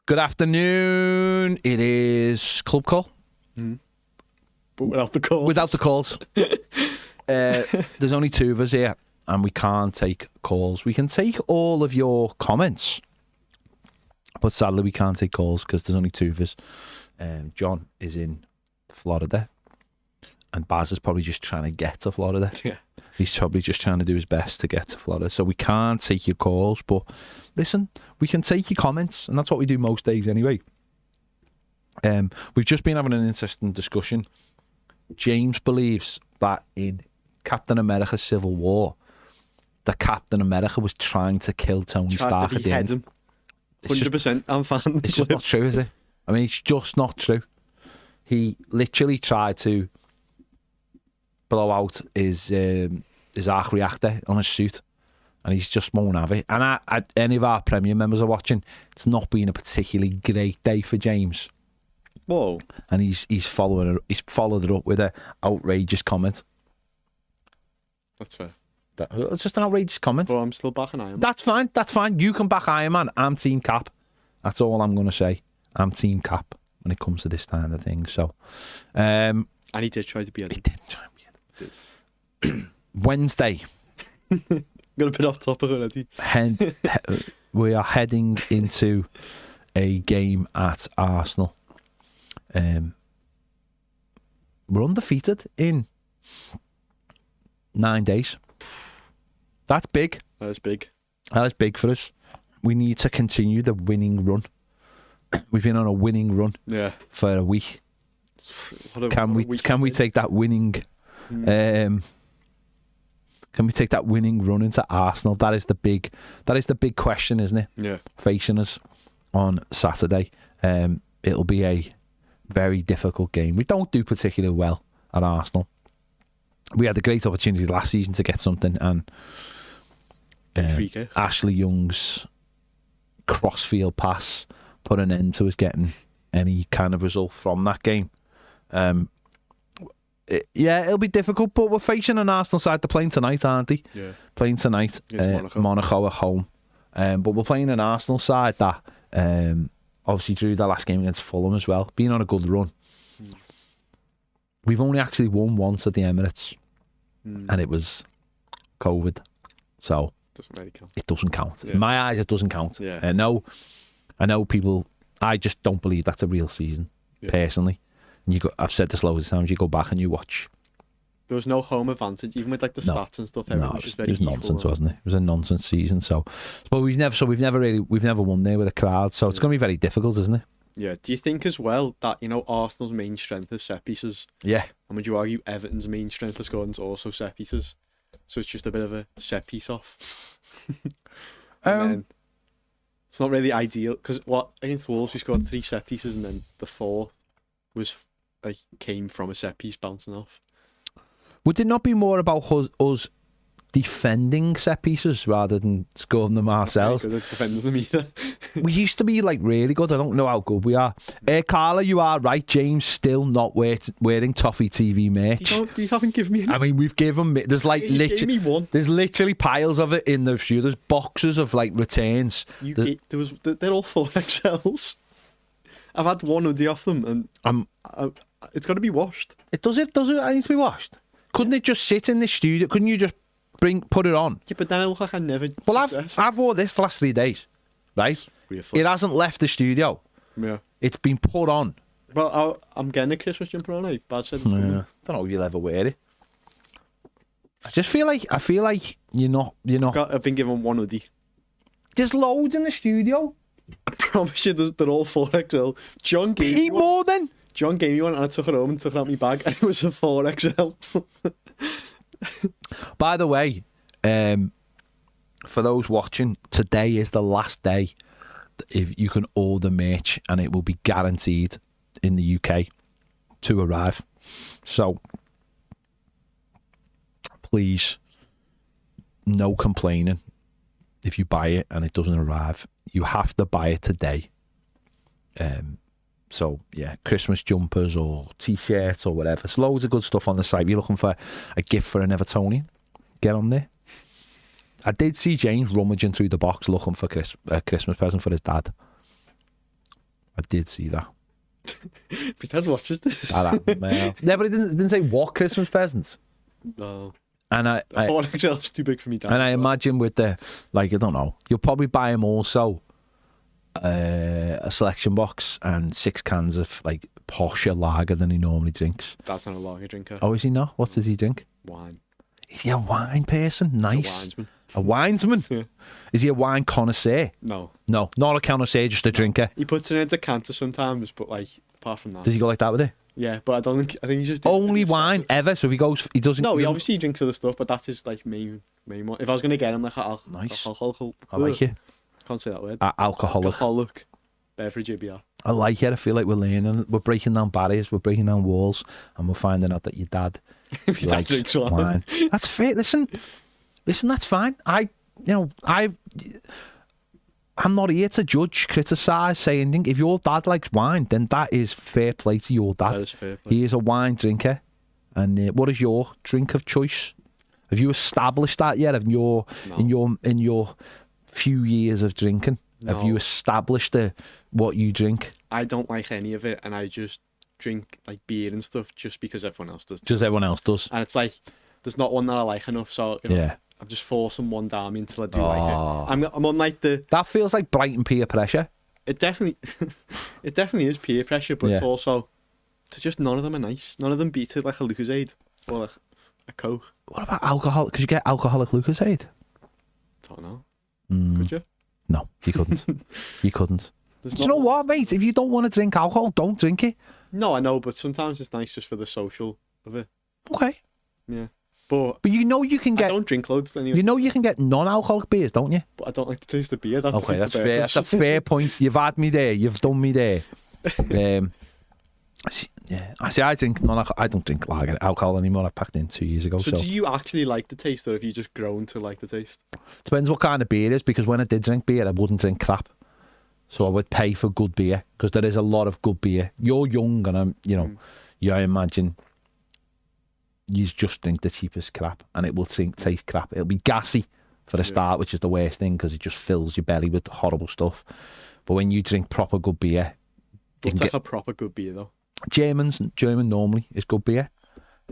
Good afternoon. It is Club Call. But without the calls. Without the calls. There's only two of us here, and we can't take calls. We can take all of your comments, but sadly we can't take calls because there's only two of us. John is in Florida, and Baz is probably just trying to get to Florida. Yeah. He's probably just trying to do his best to get to Florida. So we can't take your calls, but listen, we can take your comments, and that's what we do most days anyway. We've just been having an interesting discussion. James believes that in Captain America Civil War, the Captain America was trying to kill Tony Stark at the end. Him. 100%, I'm fine. It's just not true, is it? I mean, it's just not true. He literally tried to blow out his arc reactor on his suit, and he's just won't have it. And any of our Premier members are watching, it's not been a particularly great day for James. Whoa! And he's followed it up with an outrageous comment. That's fair. It's just an outrageous comment. But I'm still backing Iron Man. That's fine. You can back Iron Man. I'm Team Cap. That's all I'm going to say. I'm Team Cap when it comes to this kind of thing. So, and he did try to be. He did try to be. Wednesday. Got a bit off topic already. We are heading into a game at Arsenal. We're undefeated in 9 days. That's big. That is big. That is big for us. We need to continue the winning run. We've been on a winning run for a week. Can we take that winning? Can we take that winning run into Arsenal? That is the big question, isn't it? Yeah. Facing us on Saturday. It'll be a very difficult game. We don't do particularly well at Arsenal. We had a great opportunity last season to get something, and Ashley Young's crossfield pass put an end to us getting any kind of result from that game. It'll be difficult, but we're facing an Arsenal side. They're playing tonight, aren't they? Yeah. Playing tonight. Monaco at home. But we're playing an Arsenal side that obviously drew their last game against Fulham as well, being on a good run. We've only actually won once at the Emirates, and it was COVID. So doesn't really count. It doesn't count. Yeah. In my eyes, it doesn't count. Yeah. I know people, I just don't believe that's a real season, personally. And I've said this loads of times, you go back and you watch. There was no home advantage, even with like the stats and stuff. It was nonsense, wasn't it? It was a nonsense season. But we've never won there with a crowd. So it's going to be very difficult, isn't it? Yeah. Do you think as well that Arsenal's main strength is set pieces? Yeah. And would you argue Everton's main strength for scoring is also set pieces? So it's just a bit of a set piece off. Then it's not really ideal because against Wolves we scored 3 set pieces and then the 4th was came from a set piece bouncing off. Would it not be more about us defending set pieces rather than scoring them ourselves? Because defending them either. We used to be really good. I don't know how good we are. Carla, you are right. James still not wearing Toffee TV merch. You haven't given me any. I mean, we've given me. There's gave me one. There's literally piles of it in the shoe. There's boxes of returns. They're all 4XLs. I've had one hoodie off them, and it's got to be washed. Does it? It needs to be washed. Couldn't it just sit in the studio? Couldn't you just put it on? Yeah, but then it looks like I never. Well, I've wore this for the last 3 days, right? It hasn't left the studio. Yeah, it's been put on. Well, I'm getting a Christmas jumper on. Bad said. Don't know if you'll ever wear it. I just feel like you're not. I've been given one hoodie. There's loads in the studio. I promise you, they're all 4XL. John gave me more then. John gave me one and I took it home and took it out of my bag and it was a 4XL. By the way, for those watching, today is the last day if you can order merch and it will be guaranteed in the UK to arrive. So please, no complaining if you buy it and it doesn't arrive. You have to buy it today. So yeah, Christmas jumpers or t-shirts or whatever. There's loads of good stuff on the site. If you're looking for a gift for an Evertonian, get on there. I did see James rummaging through the box looking for a Christmas present for his dad. I did see that. My dad watches this. Yeah, but it didn't say what Christmas presents. No. And I thought XL was too big for me dad. And I imagine with the, like, I don't know, you'll probably buy him also a selection box and 6 cans of, like, posher lager than he normally drinks. Dad's not a lager drinker. Oh, is he not? What does he drink? Wine. Is he a wine person? Nice. A winesman. A winesman? Yeah. Is he a wine connoisseur? No. No, not a connoisseur, just a drinker. He puts it in a decanter sometimes, but, like, apart from that. Does he go like that with it? Yeah, but I think he just... Only wine ever? So if he goes, he doesn't... No, he obviously drinks other stuff, but that's his, like, main one. If I was going to get him, like, Nice. alcohol... I like it. Can't say that word. Alcoholic. Beverage, yeah. I like it. I feel like we're learning. We're breaking down barriers. We're breaking down walls. And we're finding out that your dad likes drinks wine. wine. That's fair. Listen, that's fine. I'm not here to judge, criticise, say anything. If your dad likes wine, then that is fair play to your dad. That is fair play. He is a wine drinker. And what is your drink of choice? Have you established that yet? In your few years of drinking, have you established what you drink? I don't like any of it, and I just drink like beer and stuff just because everyone else does. Just everyone else does. And it's like there's not one that I like enough, so yeah. I'm just forcing one down me until I do like it. I'm on like the... That feels like Brighton peer pressure. It definitely is peer pressure, but it's also... It's just none of them are nice. None of them beat it like a Lucozade or like a Coke. What about alcohol? Could you get alcoholic Lucozade? Don't know. Could you? No, you couldn't. You couldn't. Do you know what, mate? If you don't want to drink alcohol, don't drink it. No, I know, but sometimes it's nice just for the social of it. Okay. Yeah. But you know you can get... I don't drink loads anyway. You know you can get non-alcoholic beers, don't you? But I don't like the taste of beer. Okay, that's fair. That's a fair point. You've had me there. You've done me there. I drink I don't drink lager alcohol anymore. I packed in 2 years ago. So do you actually like the taste, or have you just grown to like the taste? Depends what kind of beer it is, because when I did drink beer, I wouldn't drink crap. So I would pay for good beer, because there is a lot of good beer. You're young, and I imagine you just drink the cheapest crap, and it will taste crap. It'll be gassy for a start, which is the worst thing, because it just fills your belly with horrible stuff. But when you drink proper good beer, what's like a proper good beer though? German normally is good beer.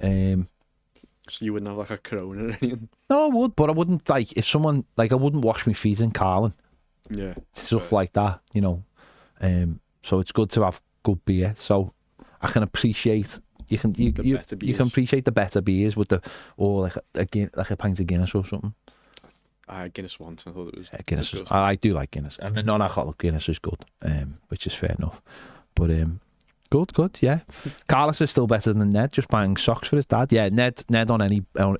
So you wouldn't have like a Corona or anything? No, I would, but I wouldn't like if someone like I wouldn't wash my feet in Carlin. Yeah, stuff like that, So it's good to have good beer. So I can appreciate you can appreciate the better beers with or like a pint of Guinness or something. I had Guinness once. I thought it was Guinness. I do like Guinness, and the non-alcoholic Guinness is good, which is fair enough. But good, yeah. Carlos is still better than Ned, just buying socks for his dad. Yeah, Ned on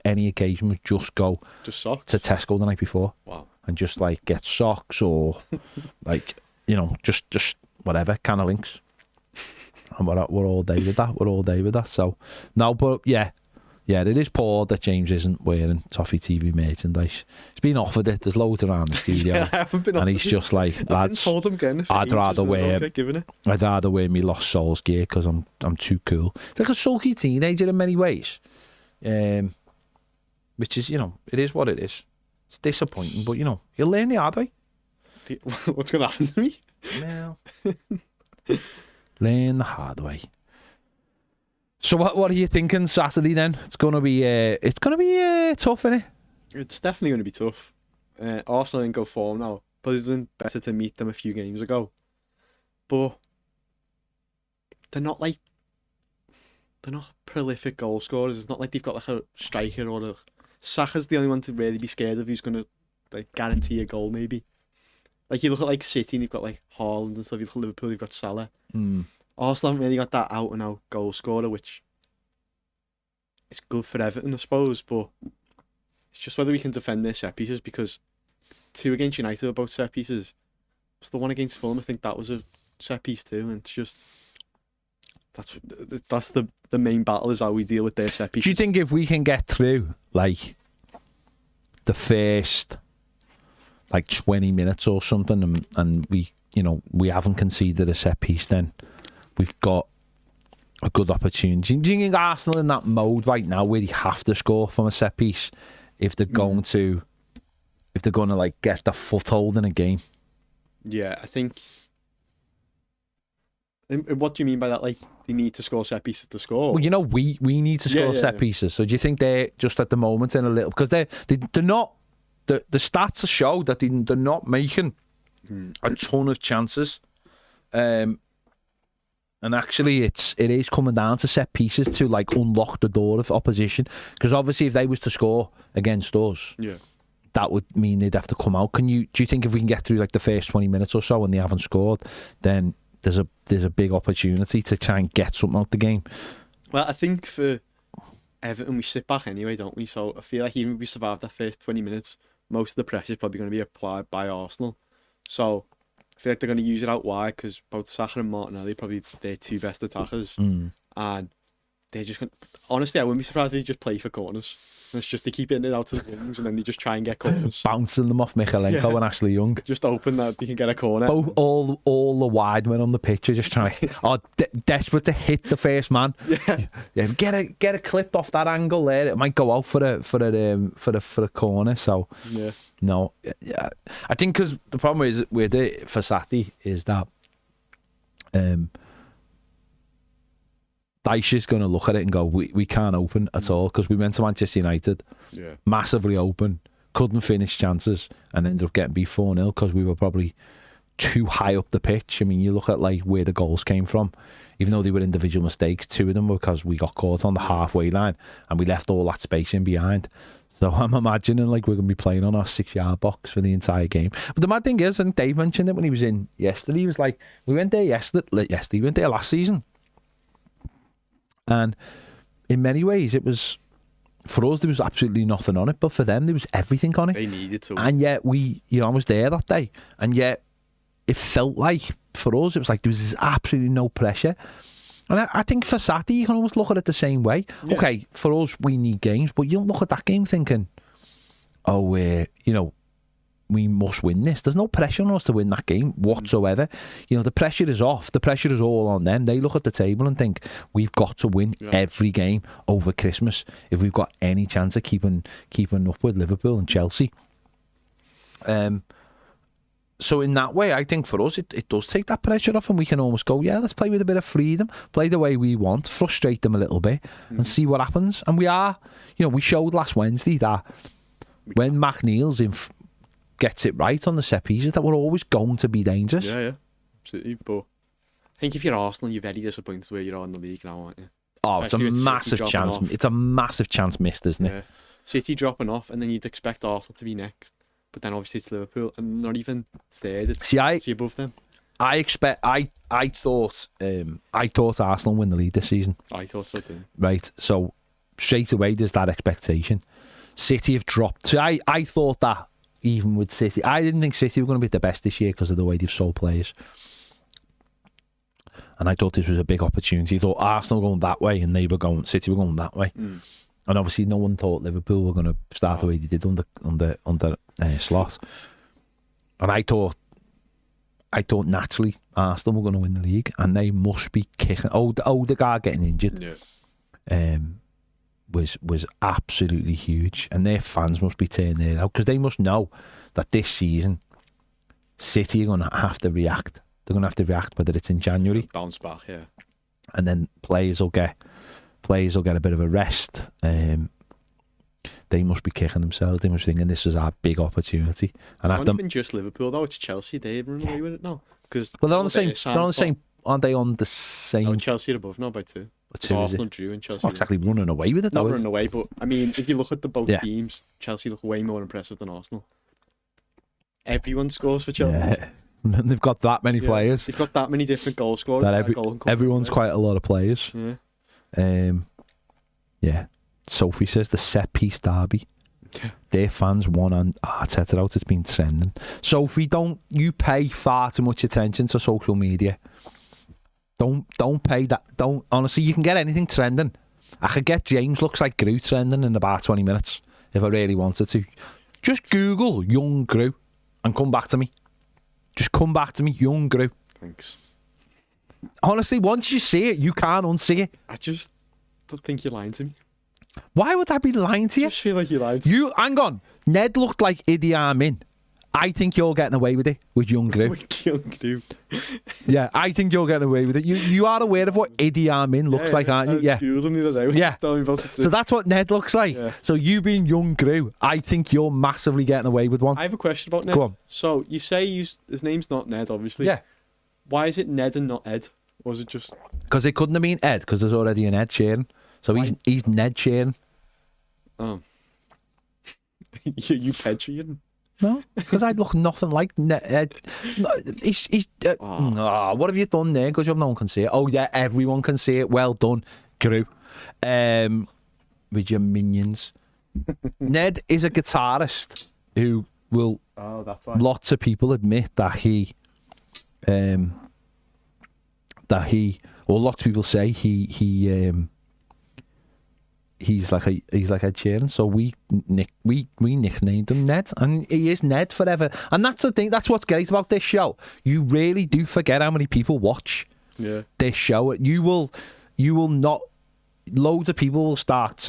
any occasion would just go socks to Tesco the night before. Wow. And just like get socks or like just whatever, can of Links. And we're all day with that. So no, but yeah, it is poor that James isn't wearing Toffee TV merchandise. He's been offered it. There's loads around the studio. Yeah, I haven't been and he's just like, lads, told him again, I'd rather wear me Lost Souls gear because I'm too cool. It's like a sulky teenager in many ways, which is it is what it is. It's disappointing, but you'll learn the hard way. What's going to happen to me? Well, learn the hard way. So what are you thinking Saturday then? It's gonna be tough, isn't it? It's definitely gonna be tough. Arsenal didn't go form now, but it's been better to meet them a few games ago. But they're not prolific goal scorers. It's not like they've got like a striker or a Saka's the only one to really be scared of who's gonna like guarantee a goal maybe. Like you look at like City and you've got like Haaland and stuff. You look at Liverpool, you've got Salah. Arsenal haven't really got that out and out goal scorer, which is good for Everton, I suppose. But it's just whether we can defend their set pieces, because 2 against United are both set pieces. It's the one against Fulham. I think that was a set piece too, and it's just that's the main battle is how we deal with their set pieces. Do you think if we can get through like the first like 20 minutes or something, and we haven't conceded a set piece, then we've got a good opportunity? Do you think Arsenal in that mode right now where they have to score from a set piece if they're going to like get the foothold in a game? Yeah, I think And what do you mean by that? Like, they need to score set pieces to score? Well, you know, we need to score set pieces. So do you think they're just at the moment in a little... Because they're not... The stats show that they're not making a ton of chances. And actually, it is coming down to set pieces to, like, unlock the door of opposition. Because obviously, if they was to score against us... Yeah. That would mean they'd have to come out. Do you think if we can get through like the first 20 minutes or so and they haven't scored, then there's a big opportunity to try and get something out the game? Well, I think for Everton, we sit back anyway, don't we? So I feel like even if we survive that first 20 minutes, most of the pressure is probably going to be applied by Arsenal. So I feel like they're going to use it out wide because both Saka and Martinelli are probably their two best attackers. And they're just going to... Honestly, I wouldn't be surprised if they just play for corners. It's just they keep hitting it out to the wings and then they just try and get corners. Bouncing them off Michalenko and Ashley Young. Just hoping that they can get a corner. All the wide men on the pitch are just trying desperate to hit the first man. Yeah, get a clip off that angle there. It might go out for a corner. So no, I think because the problem is with it for Saturday is that Dyche is going to look at it and go, we can't open at all, because we went to Manchester United, massively open, couldn't finish chances, and ended up getting beat 4-0 because we were probably too high up the pitch. I mean, you look at like where the goals came from, even though they were individual mistakes, 2 of them were because we got caught on the halfway line and we left all that space in behind. So I'm imagining like we're going to be playing on our 6-yard box for the entire game. But the mad thing is, and Dave mentioned it when he was in yesterday, he was like, we went there we went there last season. And in many ways, it was, for us, there was absolutely nothing on it, but for them, there was everything on it. They needed to. And yet, I was there that day, and yet it felt like, for us, it was like there was absolutely no pressure. And I think for Saturday, you can almost look at it the same way. Yeah. Okay, for us, we need games, but you don't look at that game thinking, we must win this. There's no pressure on us to win that game whatsoever. The pressure is off. The pressure is all on them. They look at the table and think, we've got to win every game over Christmas if we've got any chance of keeping up with Liverpool and Chelsea. So in that way, I think for us, it does take that pressure off, and we can almost go, let's play with a bit of freedom, play the way we want, frustrate them a little bit and see what happens. And we showed last Wednesday that when McNeil's gets it right on the set pieces, that we're always going to be dangerous. Yeah, absolutely. But I think if you're Arsenal, you're very disappointed where you are in the league now, aren't you? Oh, it's a massive chance. It's a massive chance missed, isn't it? City dropping off, and then you'd expect Arsenal to be next. But then obviously it's Liverpool, and not even third. It's above them. I thought Arsenal win the league this season. I thought so too. Right, so straight away there's that expectation. City have dropped. So I thought that even with City, I didn't think City were going to be the best this year because of the way they've sold players. And I thought this was a big opportunity. I thought Arsenal were going that way and City were going that way. And obviously no one thought Liverpool were going to start the way they did under Slot. And I thought naturally Arsenal were going to win the league, and they must be kicking. Odegaard getting injured was absolutely huge, and their fans must be turning their out, because they must know that this season City are going to have to react. They're going to have to react, whether it's in January, bounce back, and then players will get a bit of a rest. They must be kicking themselves. They must be thinking this is our big opportunity. And it's not even just Liverpool though; it's Chelsea. They've run away with it now, because they're on the same. They're on the same. Aren't they on the same? No, Chelsea are above now by 2. Arsenal drew and Chelsea. It's not exactly running away with it, though. Not running away, but I mean, if you look at the both teams, Chelsea look way more impressive than Arsenal. Everyone scores for Chelsea. Yeah. They've got that many players. They've got that many different goal scorers. Everyone's quite a lot of players. Yeah. Sophie says the set piece derby. Their fans won, and Arteta out. It's been trending. Sophie, don't you pay far too much attention to social media. Don't pay that. Don't, honestly, you can get anything trending. I could get James looks like Gru trending in about 20 minutes if I really wanted to. Just Google young Gru and come back to me. Just come back to me, young Gru. Thanks. Honestly, once you see it, you can't unsee it. I just don't think you're lying to me. Why would I be lying to you? I just feel like you're lying to me. Hang on. Ned looked like Idi Amin I think you're getting away with it with young Gru. Young Gru. Yeah, I think you're getting away with it. You are aware of what Idi Amin looks like, aren't you? Yeah. Yeah. So that's what Ned looks like. Yeah. So you being young Gru, I think you're massively getting away with one. I have a question about Ned. Go on. So you say his name's not Ned, obviously. Yeah. Why is it Ned and not Ed? Or is it just... Because it couldn't have been Ed, because there's already an Ed Sheeran. So he's Ned Sheeran. Oh. you Ped Sheeran? No, because I'd look nothing like Ned. What have you done there? Good job, no one can see it. Oh yeah, everyone can see it. Well done, Gru. With your minions. Ned is a guitarist who will... Oh, that's why. Lots of people admit that lots of people say he's like Ed Sheeran, so we nicknamed him Ned, and he is Ned forever. And that's the thing. That's what's great about this show. You really do forget how many people watch this show. You will not. Loads of people will start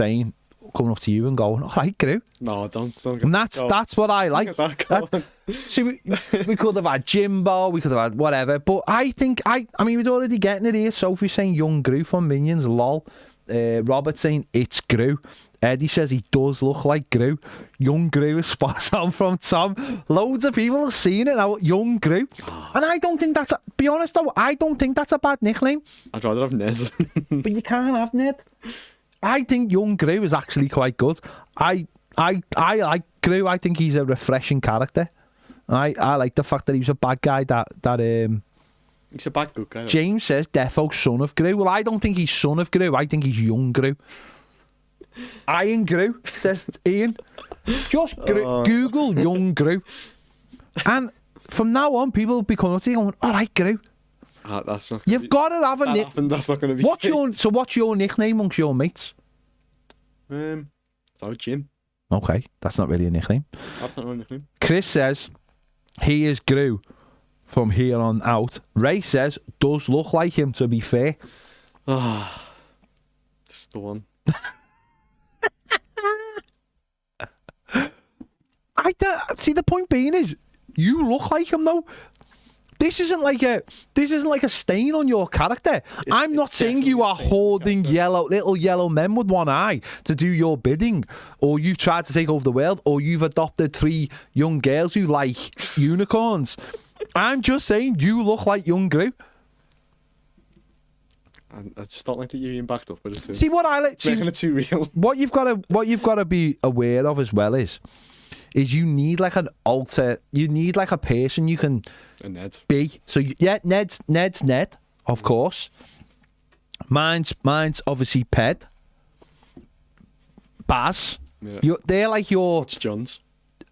coming up to you and going, "All right, Gru." No, don't. And that's what I like. See, we could have had Jimbo, we could have had whatever, but I think I mean we're already getting it here. Sophie saying young Gru from Minions, lol. Robert saying it's Gru. Eddie says he does look like Gru. Young Gru is spot on from Tom. Loads of people have seen it now. Young Gru, and I don't think that's. Be honest though, I don't think that's a bad nickname. I'd rather have Ned. But you can't have Ned. I think young Gru is actually quite good. I like Gru. I think he's a refreshing character. I like the fact that he was a bad guy. He's a bad good guy. James says defo son of Gru. Well, I don't think he's son of Gru. I think he's young Gru. Iron Gru, says Ian. Just Google young Gru, and from now on, people will be coming up to you going, "All right, Gru." That's not. You've got to have a nickname. That's not going to be. What's your nickname amongst your mates? So Jim. Okay, that's not really a nickname. That's not really a nickname. Chris says he is Gru from here on out. Ray says does look like him, to be fair. Just the one. See, the point being is you look like him though. This isn't like a stain on your character. I'm not saying you are hoarding little yellow men with one eye to do your bidding, or you've tried to take over the world, or you've adopted 3 young girls who like unicorns. I'm just saying you look like young Gru. I just don't like that you're being backed up with it too. See what I like. Making it too real. What you've got to be aware of as well is you need like an alter. You need like a person you can be. So yeah, Ned's Ned, of course. Mine's obviously Ped. Baz. Yeah. They're like your. What's John's?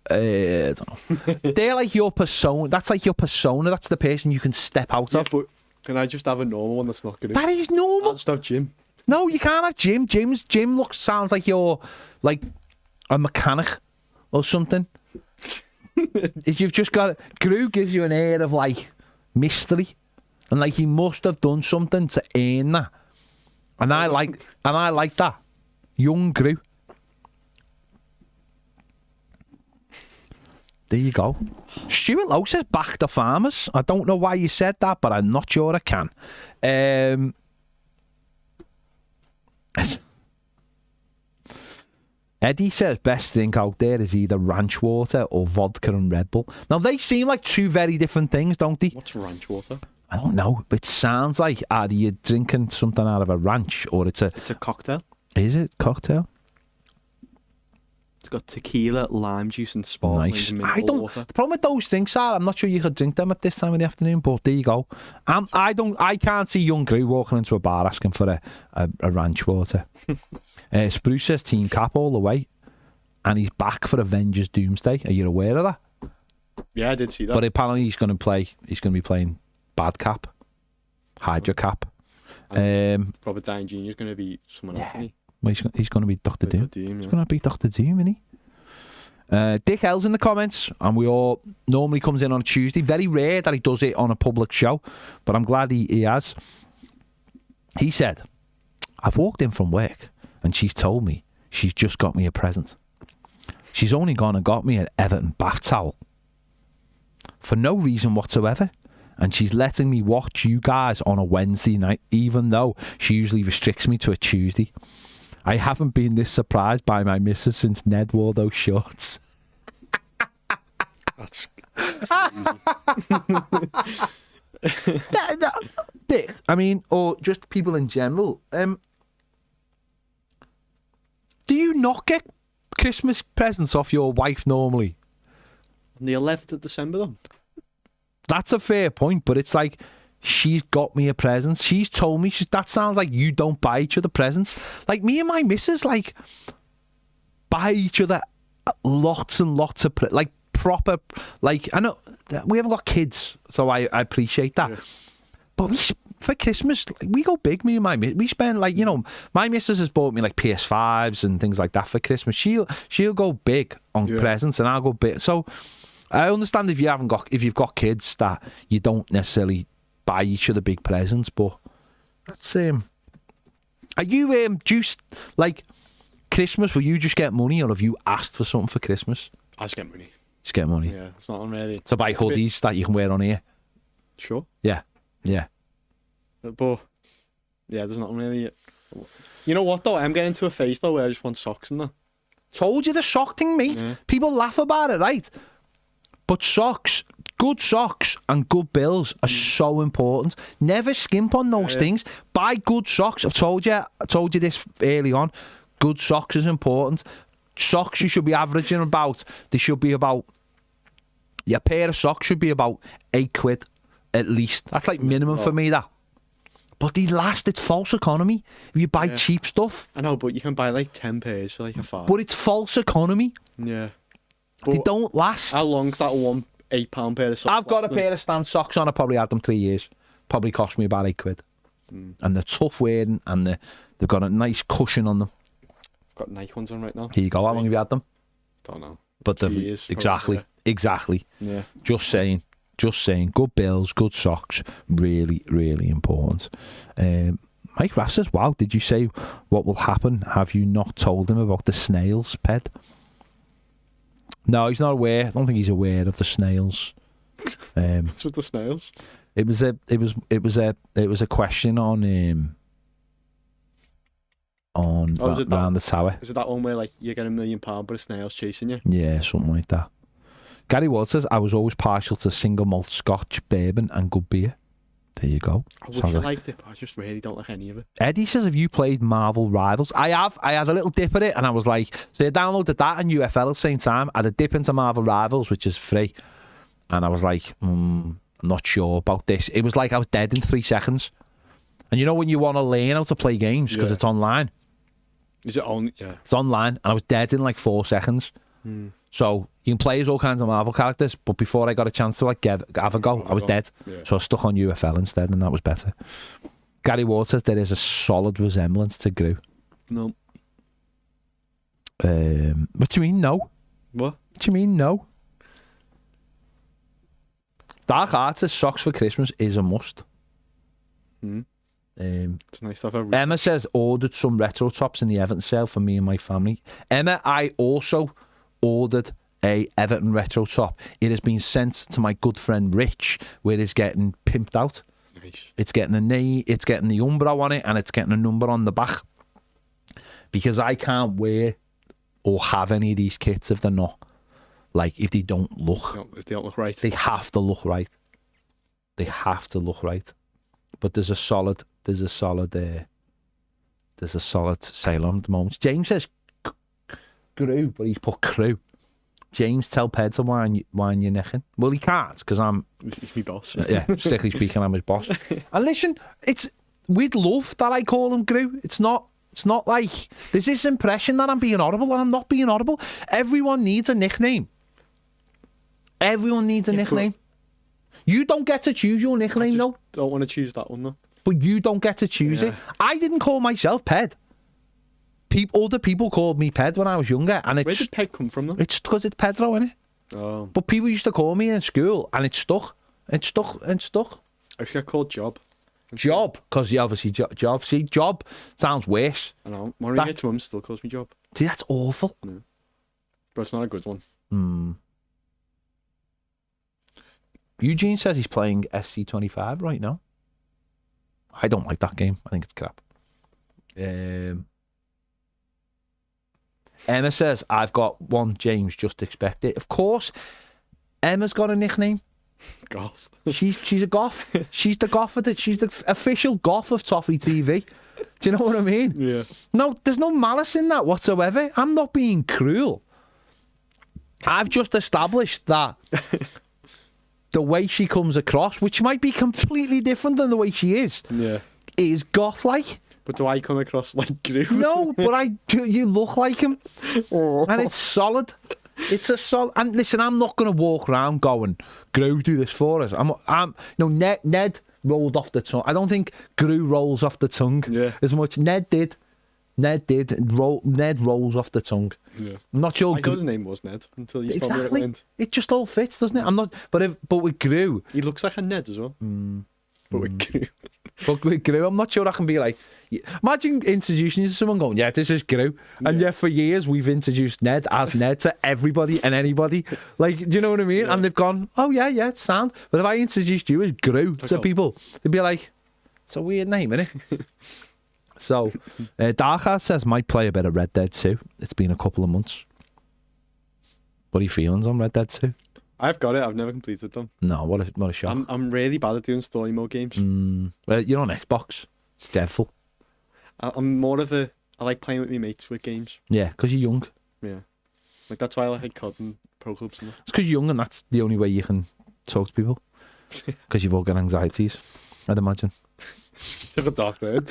I don't know. They're like your persona. That's like your persona. That's the person you can step out of. But can I just have a normal one that's not good? That is normal. I'll just have Jim. No, you can't have Jim. Jim sounds like you're like a mechanic or something. You've just got Gru gives you an air of like mystery, and like he must have done something to earn that. And I like that. Young Gru. There you go. Stuart Lowe says back the farmers. I don't know why you said that, but I'm not sure I can. Eddie says best drink out there is either ranch water or vodka and Red Bull. Now they seem like 2 very different things, don't they? What's ranch water? I don't know, but it sounds like either you're drinking something out of a ranch or it's a cocktail. Is it cocktail? It's got tequila, lime juice, and sparkling. Nice. Water. The problem with those things, Sarah, I'm not sure you could drink them at this time of the afternoon. But there you go. I can't see young Gru walking into a bar asking for a ranch water. Spruce says Team Cap all the way, and he's back for Avengers Doomsday. Are you aware of that? Yeah, I did see that. But apparently he's going to be playing Bad Cap, Hydra Cap. Robert Downey Jr. is going to be someone else, isn't he? Well, he's going to be Dr. Doom. He's going to be Dr. Doom, isn't he? Dick L's in the comments, and we all normally comes in on a Tuesday. Very rare that he does it on a public show, but I'm glad he has. He said, I've walked in from work, and she's told me she's just got me a present. She's only gone and got me an Everton bath towel. for no reason whatsoever. And she's letting me watch you guys on a Wednesday night, even though she usually restricts me to a Tuesday. I haven't been this surprised by my missus since Ned wore those shorts. That's I mean, or just people in general. Do you not get Christmas presents off your wife normally? on the 11th of December, though. That's a fair point, but it's like she's got me a present. She's told me that sounds like you don't buy each other presents. Like me and my missus, like buy each other lots and lots of like proper. Like I know we haven't got kids, so I appreciate that. Yeah. But for Christmas, like, we go big. Me and my we spend like my missus has bought me like PS5s and things like that for Christmas. She'll go big on presents, and I'll go big. So. I understand if you've got kids that you don't necessarily buy each other big presents, but that's are you just like Christmas? Will you just get money, or have you asked for something for Christmas? I just get money. Just get money. Yeah, it's not really. To buy hoodies that you can wear on here. Sure. Yeah. But yeah, there's not really. You know what though? I'm getting into a phase though where I just want socks and that. Told you the sock thing, mate. Yeah. People laugh about it, right? But socks, good socks and good bills are so important. Never skimp on those things. Buy good socks. I told you this early on. Good socks is important. Socks you should be averaging about. Your pair of socks should be about £8 at least. That's like minimum for me, that. But they last. It's false economy. If you buy cheap stuff. I know, but you can buy like 10 pairs for like a £5. But it's false economy. Yeah. They don't last. How long's that one £8 pair of socks? I've got a pair of Stan socks on. I probably had them 3 years. Probably cost me about £8. And they're tough wearing, and they've got a nice cushion on them. Got Nike ones on right now. Here you go. How long have you had them? Don't know. But they've exactly. Yeah. Just saying. Good bills, good socks, really, really important. Mike Raff says, "Wow, did you say what will happen? Have you not told him about the snails, Ped?" No, he's not aware. I don't think he's aware of the snails. What's with the snails? It was a question on around the tower. Is it that one where like you get £1 million but a snail's chasing you? Yeah, something like that. Gary Ward says, "I was always partial to single malt Scotch, bourbon, and good beer." There you go. I wish I liked it, but I just really don't like any of it. Eddie says, "Have you played Marvel Rivals?" I have. I had a little dip at it, and I was like, so I downloaded that and UFL at the same time. I had a dip into Marvel Rivals, which is free, and I was like, I'm not sure about this. It was like I was dead in 3 seconds. And you know when you want to learn how to play games because it's online? Is it on? Yeah. It's online, and I was dead in like 4 seconds. So you can play as all kinds of Marvel characters, but before I got a chance to like have a go, I was dead. Yeah. So I stuck on UFL instead, and that was better. Gary Ward says there is a solid resemblance to Gru. No. What do you mean no? What do you mean no? Dark Artist socks for Christmas is a must. It's nice to have Emma says ordered some retro tops in the Everton sale for me and my family. Emma, I also ordered a Everton retro top. It has been sent to my good friend Rich, where it's getting pimped out. Nice. It's getting a knee, it's getting the Umbro on it, and it's getting a number on the back. Because I can't wear or have any of these kits if they're not, like, if they don't look. No, if they don't look right. They have to look right. They have to look right. But there's a solid sale on at the moment. James says Gru, but he's put crew. James, tell Ped to wind your neck in. Well, he can't, because He's my boss. Yeah, strictly speaking, I'm his boss. And listen, it's with love that I call him Gru. It's not like there's this impression that I'm being audible, and I'm not being audible. Everyone needs a nickname. Everyone needs a nickname. You don't get to choose your nickname, though. Don't want to choose that one, though. But you don't get to choose it. I didn't call myself Ped. Other people called me Ped when I was younger, and where did Ped come from, though? It's because it's Pedro, isn't it? Oh. But people used to call me in school, and it stuck. It stuck and stuck. I should get called Job. Job, because you obviously Job. See, Job sounds worse. I know. Maureen's mum still calls me Job. See, that's awful. Yeah. But it's not a good one. Eugene says he's playing SC25 right now. I don't like that game. I think it's crap. Emma says, I've got one, James, just expect it. Of course, Emma's got a nickname. Goth. She's a goth. She's the goth of she's the official goth of Toffee TV. Do you know what I mean? Yeah. No, there's no malice in that whatsoever. I'm not being cruel. I've just established that the way she comes across, which might be completely different than the way she is goth-like. But do I come across like Gru? No, but you look like him. And it's solid. It's a solid. And listen, I'm not going to walk around going, Gru, do this for us. Ned rolled off the tongue. I don't think Gru rolls off the tongue as much. Ned did. Ned rolls off the tongue. Yeah. I'm not sure. I thought his name was Ned until you told me at the end. It just all fits, doesn't it? I'm not. But with Gru, he looks like a Ned as well. But with Gru. But with Gru, I'm not sure I can be like. Imagine introducing you to someone going, yeah, this is Gru. And yet for years we've introduced Ned as Ned to everybody and anybody. Like, do you know what I mean? Yeah. And they've gone, oh yeah, it's sound. But if I introduced you as Gru to people, they'd be like, it's a weird name, isn't it? So, Darkheart says, might play a bit of Red Dead 2. It's been a couple of months. What are your feelings on Red Dead 2? I've got it. I've never completed them. No, what a shock. I'm really bad at doing story mode games. Well, you're on Xbox. It's dreadful. I'm more of a... I like playing with my mates with games. Yeah, because you're young. Yeah. Like, that's why I like COD and Pro Clubs and that. It's because you're young and that's the only way you can talk to people. Because you've all got anxieties, I'd imagine. Took a dark there.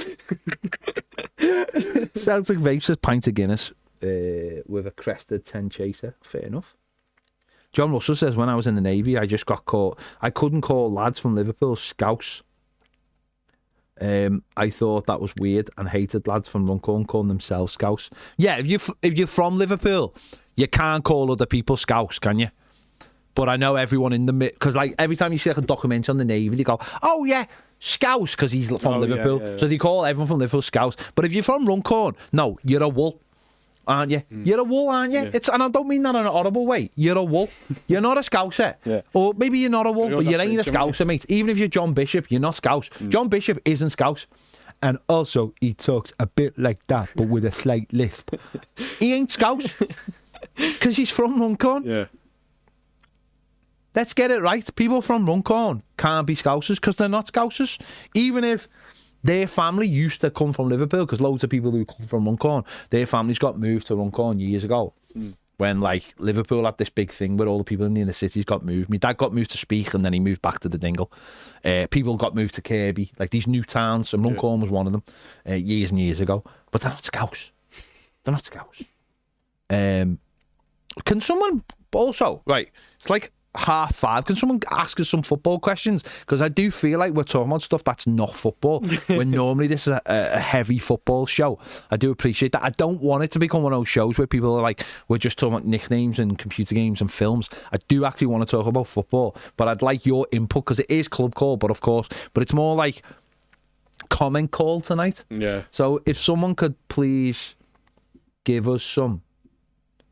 Sounds like Vape says pint of Guinness with a crested 10 chaser. Fair enough. John Russell says, when I was in the Navy, I just got caught. I couldn't call lads from Liverpool Scouse. I thought that was weird and hated lads from Runcorn calling themselves Scouse. Yeah, if you're from Liverpool, you can't call other people Scouse, can you? But I know everyone in the... Because like every time you see like a documentary on the Navy, they go, oh yeah, Scouse, because he's from Liverpool. Yeah. So they call everyone from Liverpool Scouse. But if you're from Runcorn, no, you're a wool, aren't you? You're a wool, aren't you? Yeah. And I don't mean that in an horrible way. You're a wool. You're not a Scouser. Yeah. Or maybe you're not a wool, but you ain't a Scouser, mate. Even if you're John Bishop, you're not Scouse. John Bishop isn't Scouse. And also, he talks a bit like that, but with a slight lisp. He ain't Scouse. Because he's from Runcorn. Yeah. Let's get it right. People from Runcorn can't be Scousers because they're not Scousers. Even if their family used to come from Liverpool, because loads of people who come from Runcorn, their families got moved to Runcorn years ago. When like Liverpool had this big thing where all the people in the inner cities got moved. My dad got moved to Speak and then he moved back to the Dingle. People got moved to Kirby, like these new towns, and Runcorn was one of them years and years ago. But they're not Scouse. They're not Scouse. Can someone also, right, it's like 5:30. Can someone ask us some football questions? Because I do feel like we're talking about stuff that's not football. When normally this is a heavy football show. I do appreciate that. I don't want it to become one of those shows where people are like, we're just talking about nicknames and computer games and films. I do actually want to talk about football, but I'd like your input because it is club call, but it's more like comment call tonight. Yeah. So if someone could please give us some.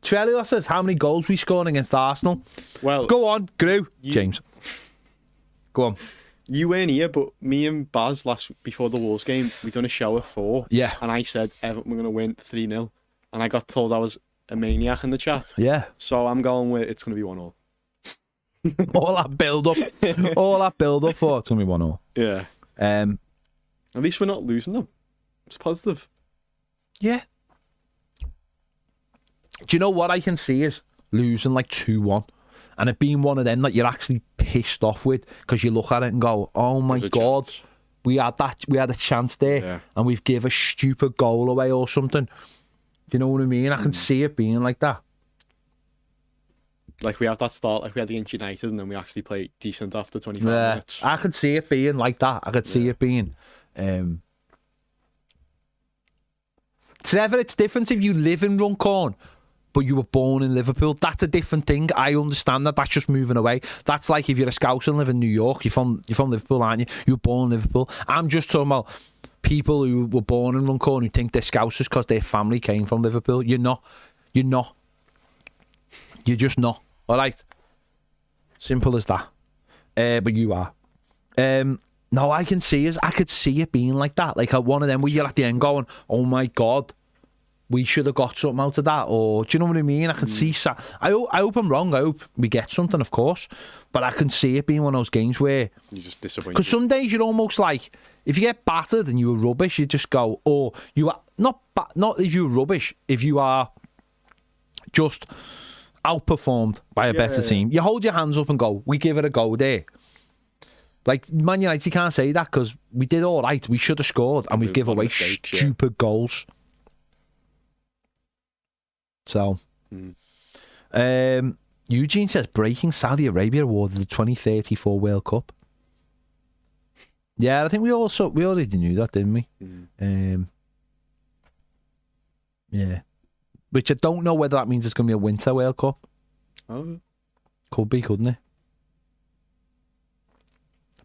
Trelio says, how many goals we scored against Arsenal? Well, go on, Gru. James. Go on. You weren't here, but me and Baz before the Wolves game, we done a show at 4. Yeah. And I said, Everton, we're going to win 3-0. And I got told I was a maniac in the chat. Yeah. So I'm going with, it's going to be 1-0. All that build-up for it's going to be 1-0. Yeah. At least we're not losing them. It's positive. Yeah. Do you know what I can see is losing like 2-1 and it being one of them that you're actually pissed off with because you look at it and go, oh my God, we had a chance there and we've give a stupid goal away or something. Do you know what I mean? I can see it being like that. Like we have that start, like we had against United and then we actually play decent after 25 minutes. I could see it being like that. I could see it being... Trevor, it's different if you live in Runcorn but you were born in Liverpool. That's a different thing. I understand that. That's just moving away. That's like if you're a Scouser and live in New York. You're from Liverpool, aren't you? You were born in Liverpool. I'm just talking about people who were born in Runcorn who think they're Scousers because their family came from Liverpool. You're not. You're not. You're just not. All right? Simple as that. but you are. No, I could see it being like that. Like one of them where you're at the end going, oh my God, we should have got something out of that. Or, do you know what I mean? I can see... I hope I'm wrong. I hope we get something, of course. But I can see it being one of those games where... You're just disappointed. Because some days you're almost like... If you get battered and you were rubbish, you just go... Or you are... Not if you're rubbish. If you are just outperformed by a better team. You hold your hands up and go, we give it a go there. Like, Man United, you can't say that because we did all right. We should have scored and we've given away stupid goals. So, Eugene says, breaking Saudi Arabia awarded the 2034 World Cup. Yeah, I think we already knew that, didn't we? Yeah. Which I don't know whether that means it's going to be a Winter World Cup. Oh. Could be, couldn't it?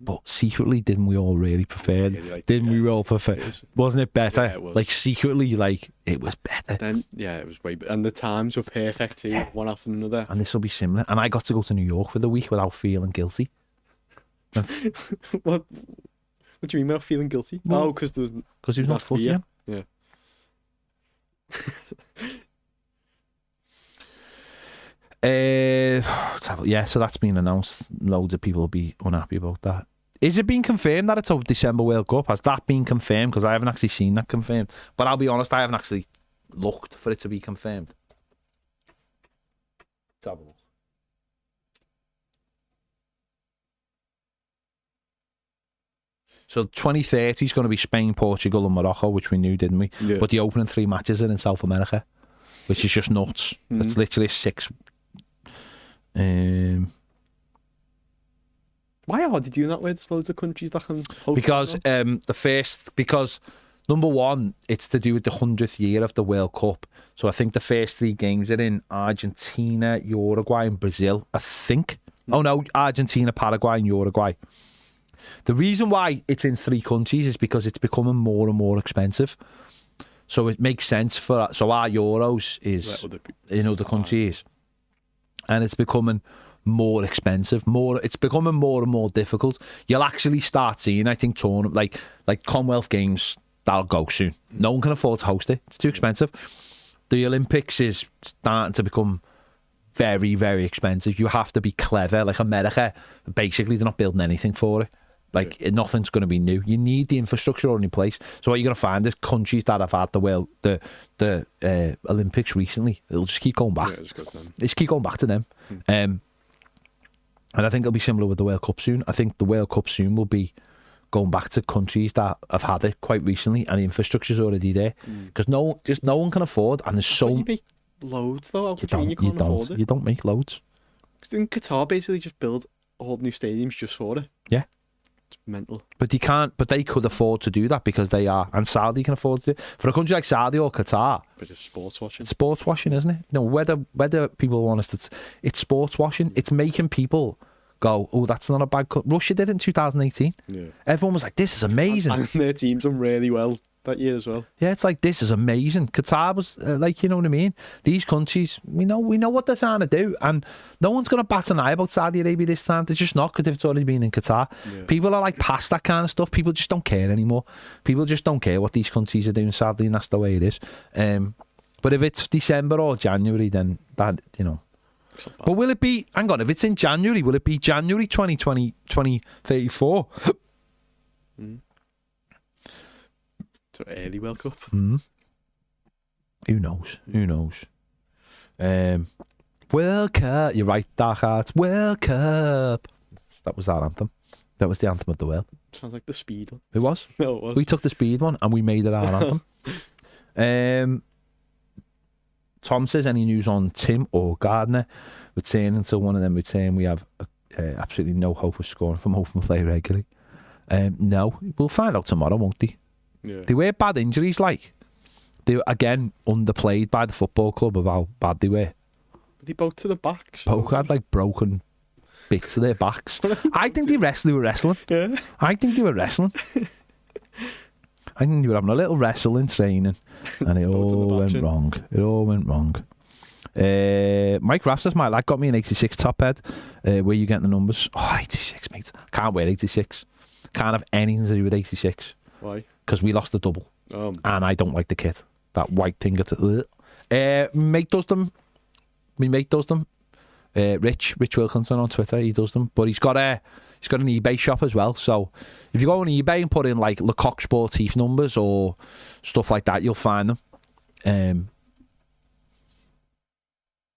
But secretly, didn't we all really prefer it? We all prefer it? Wasn't it better? Yeah, it was. Like, secretly, like, it was better. Then, yeah, it was way better. And the times were perfect too, one after another. And this will be similar. And I got to go to New York for the week without feeling guilty. What do you mean without feeling guilty? Well, oh, because there was... Because he was not footy. Yeah. Yeah, so that's been announced. Loads of people will be unhappy about that. Is it been confirmed that it's a December World Cup? Has that been confirmed? Because I haven't actually seen that confirmed. But I'll be honest, I haven't actually looked for it to be confirmed. Let's have a look. So 2030 is going to be Spain, Portugal and Morocco, which we knew, didn't we? Yeah. But the opening 3 matches are in South America, which is just nuts. It's literally 6... Why are they doing that where there's loads of countries that can hold because number one, it's to do with the 100th year of the World Cup. So I think the first 3 games are in Argentina, Uruguay and Brazil, I think. Oh no, Argentina, Paraguay and Uruguay. The reason why it's in 3 countries is because it's becoming more and more expensive. So it makes sense so our Euros is in other countries. And it's becoming more expensive. It's becoming more and more difficult. You'll actually start seeing, I think, tournament like Commonwealth Games, that'll go soon. No one can afford to host it. It's too expensive. The Olympics is starting to become very, very expensive. You have to be clever. Like America, basically, they're not building anything for it. Like, nothing's going to be new. You need the infrastructure already in place. So what you're going to find is countries that have had the Olympics recently, it'll just keep going back. Yeah, just keep going back to them. And I think it'll be similar with the World Cup soon. I think the World Cup soon will be going back to countries that have had it quite recently and the infrastructure's already there. Because no one can afford, and there's so... You make loads, though. You can't afford it. You don't make loads. Because didn't Qatar basically just build all new stadiums just for it? Yeah. It's mental. But they could afford to do that because they are, and Saudi can afford to do it. For a country like Saudi or Qatar, but it's sports washing. It's sports washing, isn't it? No, whether people want us, it's sports washing. It's making people go, oh, that's not a bad cut. Russia did it in 2018. Yeah. Everyone was like, this is amazing. And their team's done really well that year as well. Yeah, it's like, this is amazing. Qatar was like, you know what I mean? These countries, we know what they're trying to do, and no one's going to bat an eye about Saudi Arabia this time. They're just not, because they've already been in Qatar. Yeah. People are like past that kind of stuff. People just don't care anymore. People just don't care what these countries are doing, sadly, and that's the way it is. But if it's December or January, then that, you know. But will it be, hang on, if it's in January, will it be January 2034? So early World Cup. Who knows? World Cup. You're right, Dark Hearts. World Cup. That was our anthem. That was the anthem of the world. Sounds like the speed one. It was? No, it was. We took the speed one and we made it our anthem. Tom says, any news on Tim or Gardner returning? So one of them return. We have absolutely no hope of scoring from home and play regularly. No, we'll find out tomorrow, won't they? Yeah. They were bad injuries, like they were again underplayed by the football club of how bad they were. They both to the back. So. Both had like broken bits of their backs. I think they were wrestling. Yeah. I think they were wrestling. I think they were having a little wrestle in training, and it all went wrong. It all went wrong. Mike Raff says, my lad got me an 86 top head. Where you getting the numbers? Oh, 86, mate. Can't wear 86. Can't have anything to do with 86. Why? Because we lost the double. And I don't like the kit. That white thing. Mate does them. My mate does them. Rich Wilkinson on Twitter, he does them. But he's got an eBay shop as well. So if you go on eBay and put in like Lecoq Sportif numbers or stuff like that, you'll find them.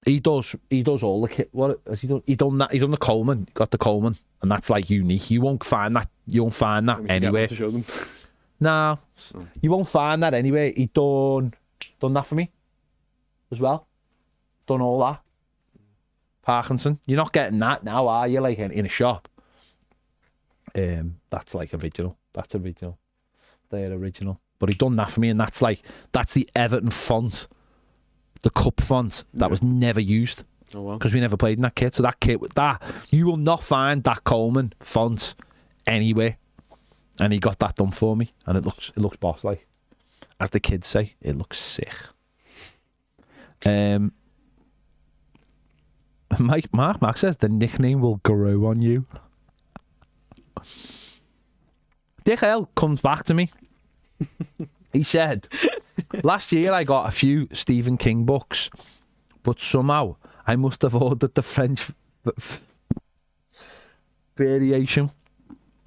He does all the kit. What has he done? He's done the Coleman. Got the Coleman, and that's like unique. You won't find that. You won't find that anywhere. To show them. No, you won't find that anywhere. He done that for me as well. Done all that. Parkinson. You're not getting that now, are you? Like in a shop. That's like original. That's original. They're original. But he done that for me, and that's the Everton font. The cup font that was never used. Oh wow. Because we never played in that kit. So that kit, you will not find that Coleman font anywhere. And he got that done for me, and it looks boss like. As the kids say, it looks sick. Mark says the nickname will grow on you. Dick L comes back to me. He said, last year I got a few Stephen King books, but somehow I must have ordered the French variation.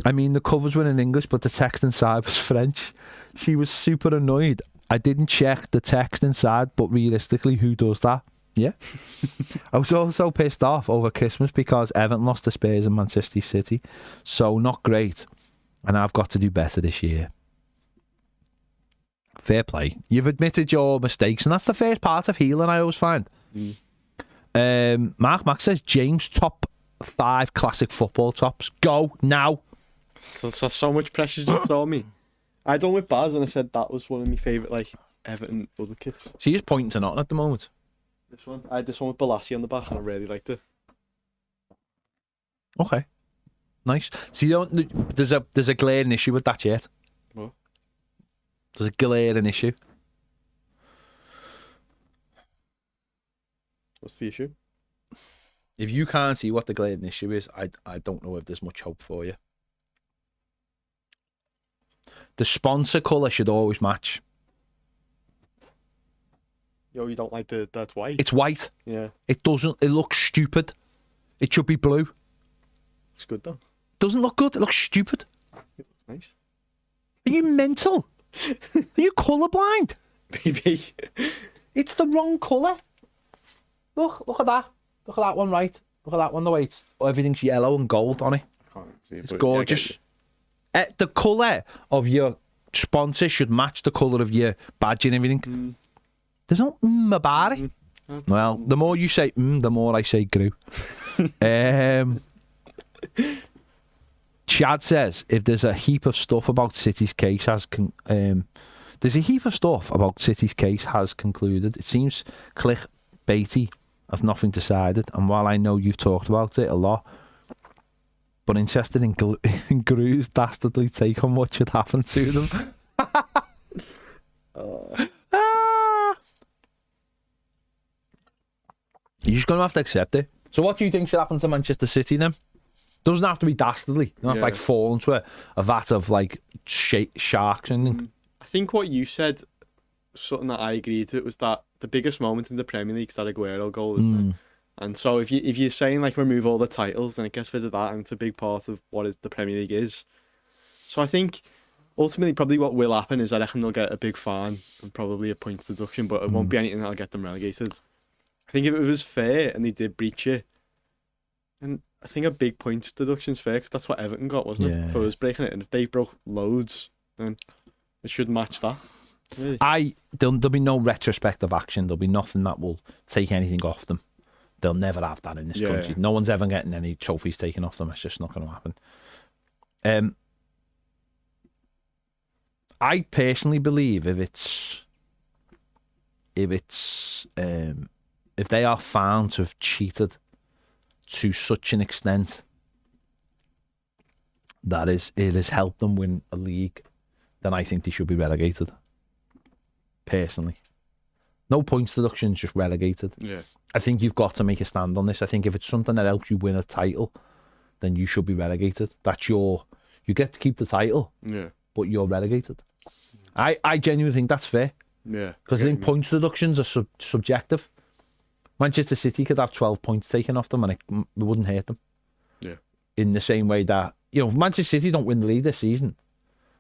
I mean, the covers were in English, but the text inside was French. She was super annoyed. I didn't check the text inside, but realistically, who does that? Yeah. I was also pissed off over Christmas because Everton lost to Spurs and Manchester City. So not great. And I've got to do better this year. Fair play. You've admitted your mistakes, and that's the first part of healing, I always find. Mark says, James, top 5 classic football tops. Go now. That's so much pressure to throw me. I done with Baz and I said that was one of my favourite like Everton other kits. So you're pointing to nothing at the moment. This one. I had this one with Balassi on the back and I really liked it. Okay. Nice. So you don't, there's a glaring issue with that yet. What? There's a glaring issue. What's the issue? If you can't see what the glaring issue is, I don't know if there's much hope for you. The sponsor colour should always match. Yo, you don't like that's white? It's white. Yeah. It looks stupid. It should be blue. Looks good though. Doesn't look good. It looks stupid. It looks nice. Are you mental? Are you colourblind? Maybe. It's the wrong colour. Look at that. Look at that one, right? Look at that one, the way everything's yellow and gold on it. Can't see it, it's gorgeous. Yeah, the colour of your sponsor should match the colour of your badge and everything. There's no about it. Well, the more you say the more I say grew. Chad says, if there's a heap of stuff about City's case has concluded, it seems clickbaity has nothing decided, and while I know you've talked about it a lot, but interested in Gru's dastardly take on what should happen to them. You're just going to have to accept it. So what do you think should happen to Manchester City then? Doesn't have to be dastardly. You don't have to like fall into a vat of like sharks and I think what you said, something that I agreed to, was that the biggest moment in the Premier League is that Aguero goal, isn't it? And so if you're saying like remove all the titles, then it gets rid of that, and it's a big part of what the Premier League is. So I think ultimately probably what will happen is I reckon they'll get a big fine and probably a points deduction, but it won't be anything that'll get them relegated. I think if it was fair and they did breach it, and I think a big points deduction's fair because that's what Everton got, wasn't it? For us breaking it, and if they broke loads, then it should match that. Really. There'll be no retrospective action. There'll be nothing that will take anything off them. They'll never have that in this country. No one's ever getting any trophies taken off them. It's just not going to happen. I personally believe if they are found to have cheated to such an extent that it has helped them win a league, then I think they should be relegated. Personally, No points deductions, just relegated. Yeah. I think you've got to make a stand on this. I think if it's something that helps you win a title, then you should be relegated. You get to keep the title, Yeah. but you're relegated. I genuinely think that's fair. Yeah. Because I think points deductions are subjective. Manchester City could have 12 points taken off them and it wouldn't hurt them. Yeah. In the same way that, if Manchester City don't win the league this season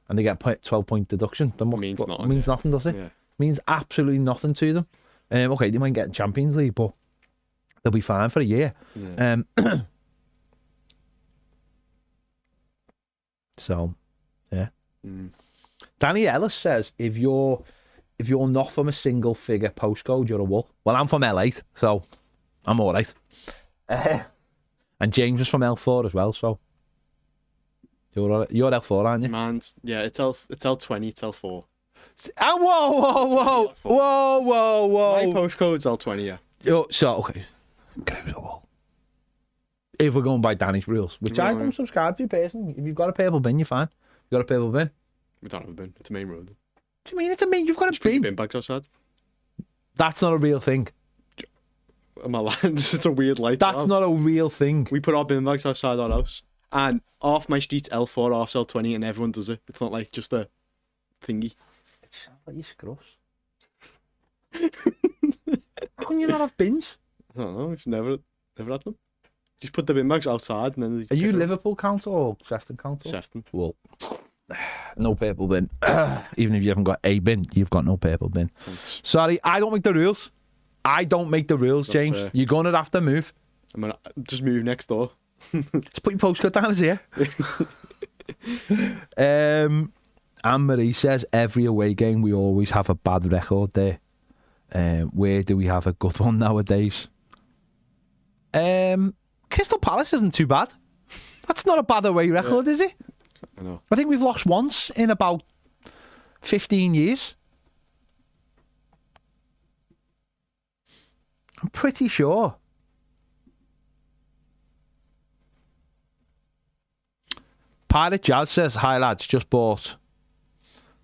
and they get 12-point deduction, then what means nothing, does it? Yeah. Means absolutely nothing to them. Okay, they might get in Champions League, but they'll be fine for a year. Yeah. So, yeah. Danny Ellis says, if you're not from a single figure postcode, you're a wool. Well, I'm from L8, so I'm all right. And James is from L4 as well, so you're L4, aren't you? Man's, yeah, it's L20, it's L4. Whoa. My postcode's L20, yeah. So, okay. If we're going by Danny's rules, which I don't subscribe to personally. If you've got a purple bin, you're fine. You got a purple bin? We don't have a bin. It's a main road. What do you mean it's a bin? You've got a bin. Bin bags outside. That's not a real thing. Am I lying? It's just a weird light. That's not a real thing. We put our bin bags outside our house. And off my street's L4, off L20, and everyone does it. It's not like just a thingy. It sounds like you scruss. How can you not have bins? I don't know. We've never had them. Just put the bin bags outside and then... Are you Liverpool Council or Sefton Council? Sefton. Well, no purple bin. Even if you haven't got a bin, you've got no purple bin. Thanks. Sorry, I don't make the rules. I don't make the rules, James. Fair. You're going to have to move. I'm going to just move next door. Just put your postcode down as here. Anne-Marie says, every away game we always have a bad record there. Where do we have a good one nowadays? Crystal Palace isn't too bad. That's not a bad away record, is it? I know. I think we've lost once in about 15 years. I'm pretty sure. Pirate Jazz says, hi lads, just bought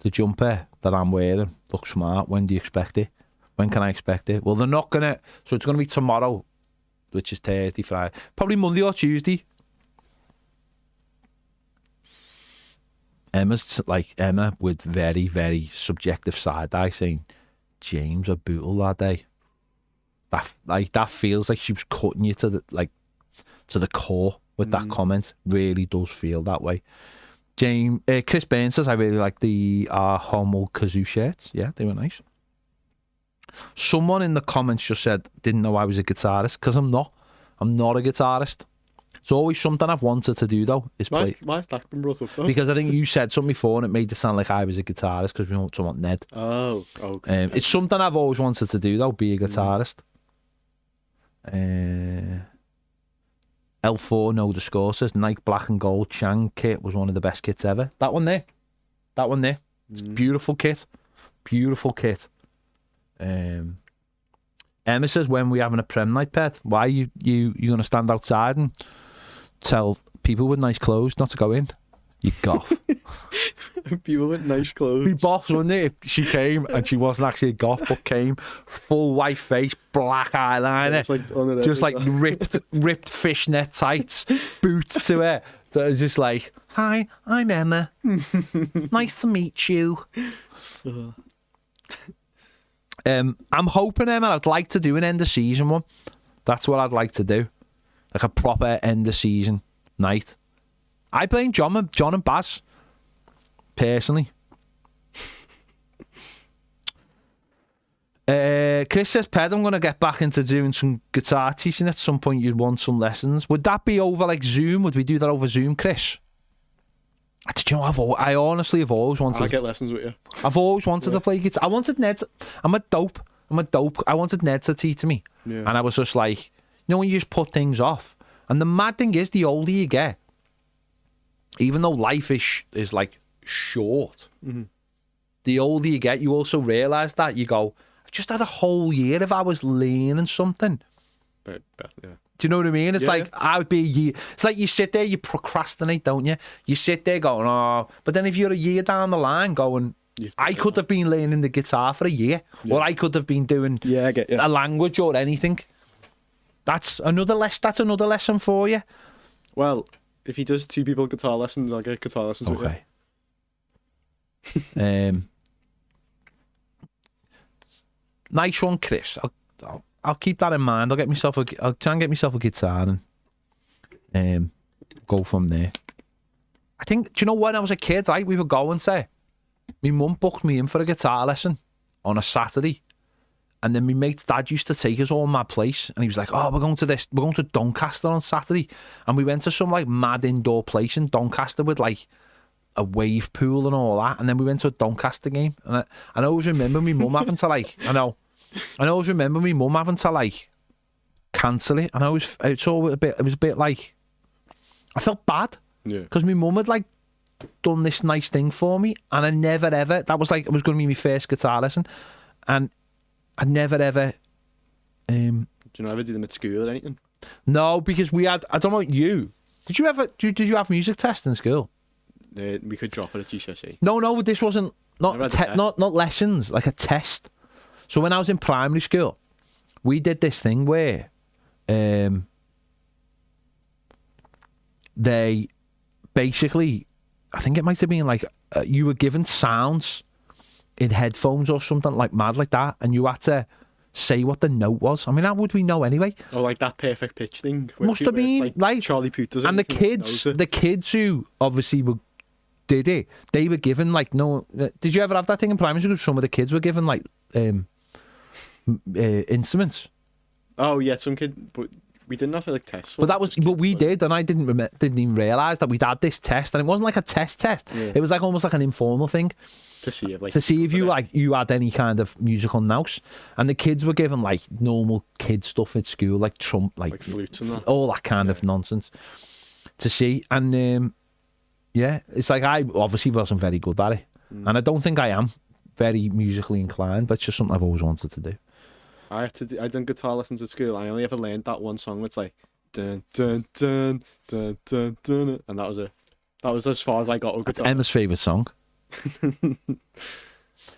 the jumper that I'm wearing. Looks smart. When do you expect it? When can I expect it? Well, they're not going to... So it's going to be tomorrow, which is Thursday, Friday. Probably Monday or Tuesday. Emma with very, very subjective side eye saying, James a bootle that day. That feels like she was cutting you to the core with that comment. Really does feel that way. Chris Burns says, I really like the Hommel Kazoo shirts. Yeah, they were nice. Someone in the comments just said, didn't know I was a guitarist, because I'm not. I'm not a guitarist. It's always something I've wanted to do, though, is play. Why is that been brought up, though? Because I think you said something before and it made it sound like I was a guitarist because we want Ned. Oh, okay. It's something I've always wanted to do, though, be a guitarist. L4 No Score says, Nike Black and Gold Chang kit was one of the best kits ever. That one there. It's a beautiful kit. Beautiful kit. Emma says, when we having a Prem night, pet? Why are you going to stand outside and tell people with nice clothes not to go in? You goth. People with nice clothes. Be boss, wouldn't it? She came and she wasn't actually a goth, but came full white face, black eyeliner, just like ripped fishnet tights, boots to her. So it's just like, hi, I'm Emma. Nice to meet you. I'm hoping, Emma, I'd like to do an end of season one. That's what I'd like to do, like a proper end of season night. I blame John and Baz personally. Chris says, Ped, I'm going to get back into doing some guitar teaching at some point. You'd want some lessons. Would that be over like Zoom? Would we do that over Zoom, Chris? Did you know, I honestly have always wanted... I'll get lessons with you. I've always wanted to play guitar. I wanted Ned... I'm a dope. I wanted Ned to teach me. Yeah. And I was just like, when you just put things off. And the mad thing is, the older you get, even though life is like short, the older you get, you also realise that. You go, I've just had a whole year if I was learning something. But yeah. Do you know what I mean? It's like, I would be a year. It's like you sit there, you procrastinate, don't you? You sit there going, oh. But then if you're a year down the line going, I could have been learning the guitar for a year, or I could have been doing I get you. a language or anything. That's another lesson for you. Well, if he does 2 people guitar lessons, I'll get guitar lessons with you. Okay. Nice one, Chris. I'll keep that in mind. I'll try and get myself a guitar and go from there. I think, do you know, when I was a kid, right, we were going to, my mum booked me in for a guitar lesson on a Saturday, and then my mate's dad used to take us all mad place, and he was like, oh, we're going to Doncaster on Saturday, and we went to some like mad indoor place in Doncaster with like a wave pool and all that, and then we went to a Doncaster game, and I always remember my mum having to like, I always remember my mum having to like cancel it, and it was a bit like, I felt bad. Yeah. Because my mum had like done this nice thing for me, and I never ever, that was like, it was going to be my first guitar lesson, and I never ever do you ever do them at school or anything? No, because we had, I don't know about you, did you have music tests in school? We could drop it at GCSE. No, this wasn't not lessons, like a test. So when I was in primary school, we did this thing where they basically, I think it might have been like you were given sounds in headphones or something like mad like that, and you had to say what the note was. I mean, how would we know anyway? Oh, like that perfect pitch thing. Must have been like Charlie Puthers. And the kids who obviously did it, they were given like no. Did you ever have that thing in primary school? Some of the kids were given like instruments. Oh yeah, some kid, but we didn't have like tests. But we did, and I didn't even realise that we'd had this test, and it wasn't like a test. Yeah. It was like almost like an informal thing to see if you had any kind of musical nous. And the kids were given like normal kid stuff at school, like like flutes and that, all that kind of nonsense to see. And it's like I obviously wasn't very good at it, and I don't think I am very musically inclined, but it's just something I've always wanted to do. I done guitar lessons at school. I only ever learned that one song. It's like dun dun dun dun dun dun, and that was it. That was as far as I got with guitar. That's Emma's favourite song.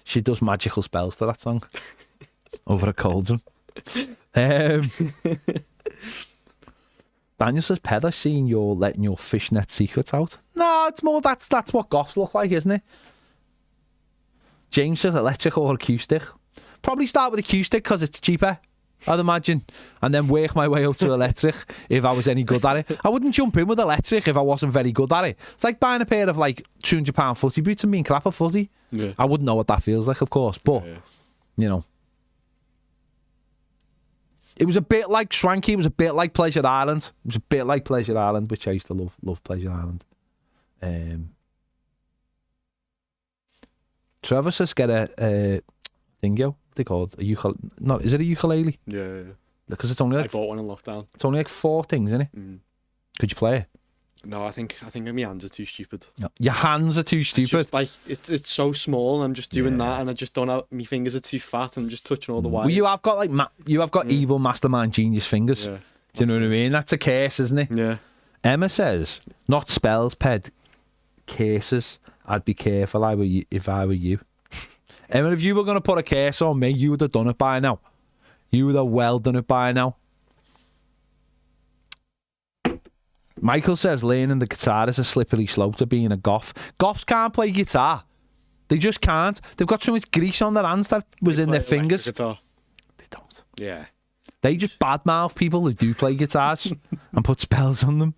She does magical spells to that song over a cauldron. Daniel says, "Ped, I've seen you're letting your fishnet secrets out." No, it's more that's what goths look like, isn't it? James says, electric or acoustic? Probably start with acoustic because it's cheaper, I'd imagine, and then work my way up to electric if I was any good at it. I wouldn't jump in with electric if I wasn't very good at it. It's like buying a pair of like £200 footy boots and being crap at footy. Yeah. I wouldn't know what that feels like, of course, but you know, it was a bit like Swanky. It was a bit like Pleasure Island. It was a bit like Pleasure Island, which I used to love Pleasure Island. Trevor says, get a thingo. They called a ukulele. No, is it a ukulele? Yeah. Because it's only like I bought one in lockdown. It's only like 4 things, isn't it? Could you play it? No, I think my hands are too stupid. No. Your hands are too stupid. It's just like it's so small, and I'm just doing that, and I just don't have, my fingers are too fat, and I'm just touching all the wires. Well, you have got like evil mastermind genius fingers. Yeah. Do you know what I mean? That's a curse, isn't it? Yeah. Emma says, not spells, Ped, cases. I'd be careful if I were you. Emma, if you were going to put a curse on me, you would have done it by now. You would have well done it by now. Michael says, learning the guitar is a slippery slope to being a goth. Goths can't play guitar. They just can't. They've got so much grease on their hands that was in their fingers. Guitar. They don't. Yeah. They just badmouth people who do play guitars and put spells on them.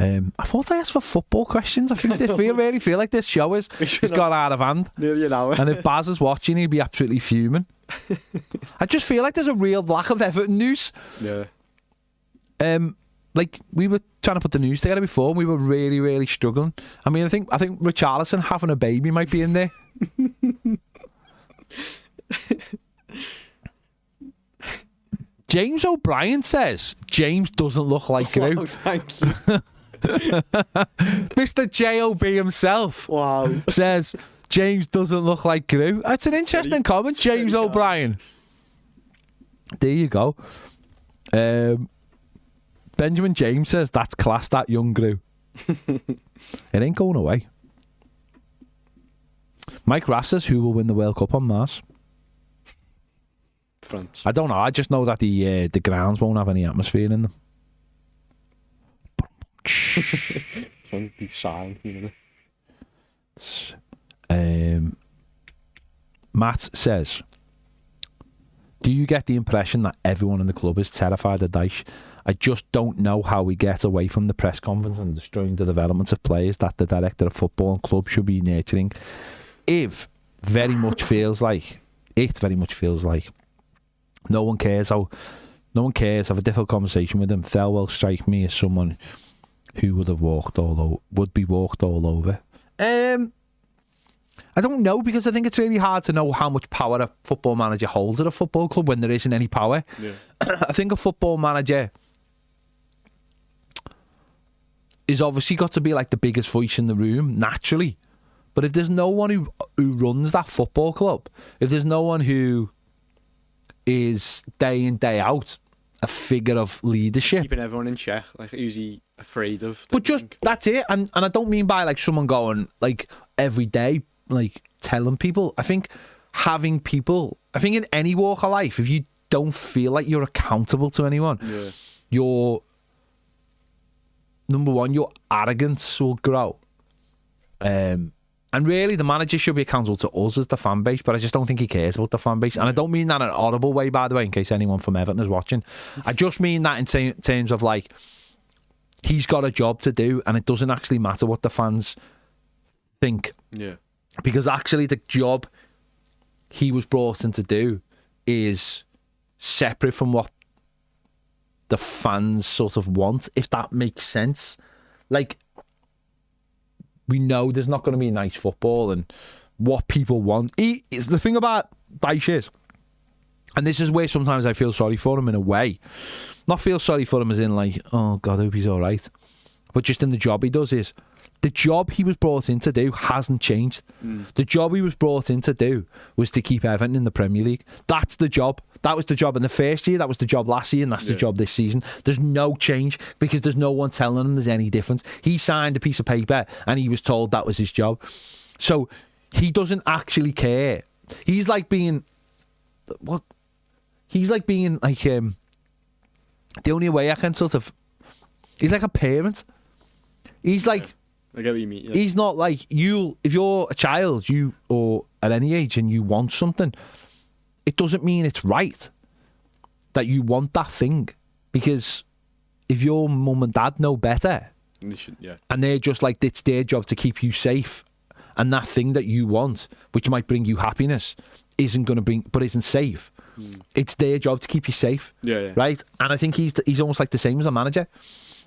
I thought I asked for football questions. I think really feel like this show has got out of hand. Nearly an hour. And if Baz is watching, he'd be absolutely fuming. I just feel like there's a real lack of Everton news. Yeah. Like we were trying to put the news together before, and we were really, really struggling. I mean, I think Richarlison having a baby might be in there. James O'Brien says James doesn't look like Gru. Oh, thank you. Mr. J.O.B. himself says James doesn't look like Gru. That's an interesting comment, James O'Brien. There you go. Benjamin James says that's class, that young Gru. It ain't going away. Mike Raff says, who will win the World Cup on Mars? France. I don't know. I just know that the grounds won't have any atmosphere in them. Trying to be silent, you know. Matt says, do you get the impression that everyone in the club is terrified of Dyche? I just don't know how we get away from the press conference and destroying the development of players that the director of football and club should be nurturing. It very much feels like no one cares. Have a difficult conversation with him. Thelwell strike me as someone who would be walked all over. I don't know, because I think it's really hard to know how much power a football manager holds at a football club when there isn't any power. Yeah. I think a football manager is obviously got to be like the biggest voice in the room, naturally. But if there's no one who runs that football club, if there's no one who is day in, day out a figure of leadership, keeping everyone in check, like who's he afraid of? But just that's it, and I don't mean by like someone going like every day, like telling people. I think having people, I think in any walk of life, if you don't feel like you're accountable to anyone, your number one, your arrogance will grow. And really, the manager should be accountable to us as the fan base, but I just don't think he cares about the fan base. And I don't mean that in an audible way, by the way, in case anyone from Everton is watching. I just mean that in terms of like, he's got a job to do, and it doesn't actually matter what the fans think. Yeah. Because actually, the job he was brought in to do is separate from what the fans sort of want, if that makes sense. Like, we know there's not going to be nice football and what people want. The thing about Dyche is, and this is where sometimes I feel sorry for him in a way. Not feel sorry for him as in like, oh God, I hope he's all right. But just in the job he does is, the job he was brought in to do hasn't changed. The job he was brought in to do was to keep Everton in the Premier League. That's the job. That was the job in the first year. That was the job last year, and that's the job this season. There's no change because there's no one telling him there's any difference. He signed a piece of paper and he was told that was his job. So he doesn't actually care. He's like being what? He's like being like the only way I can sort of. He's like a parent. He's like. I get what you mean. Yeah. He's not like you. If you're a child, or at any age, and you want something, it doesn't mean it's right that you want that thing. Because if your mum and dad know better, and they're just like, it's their job to keep you safe, and that thing that you want, which might bring you happiness, isn't going to bring, but isn't safe. It's their job to keep you safe. Yeah. Right. And I think he's almost like the same as a manager.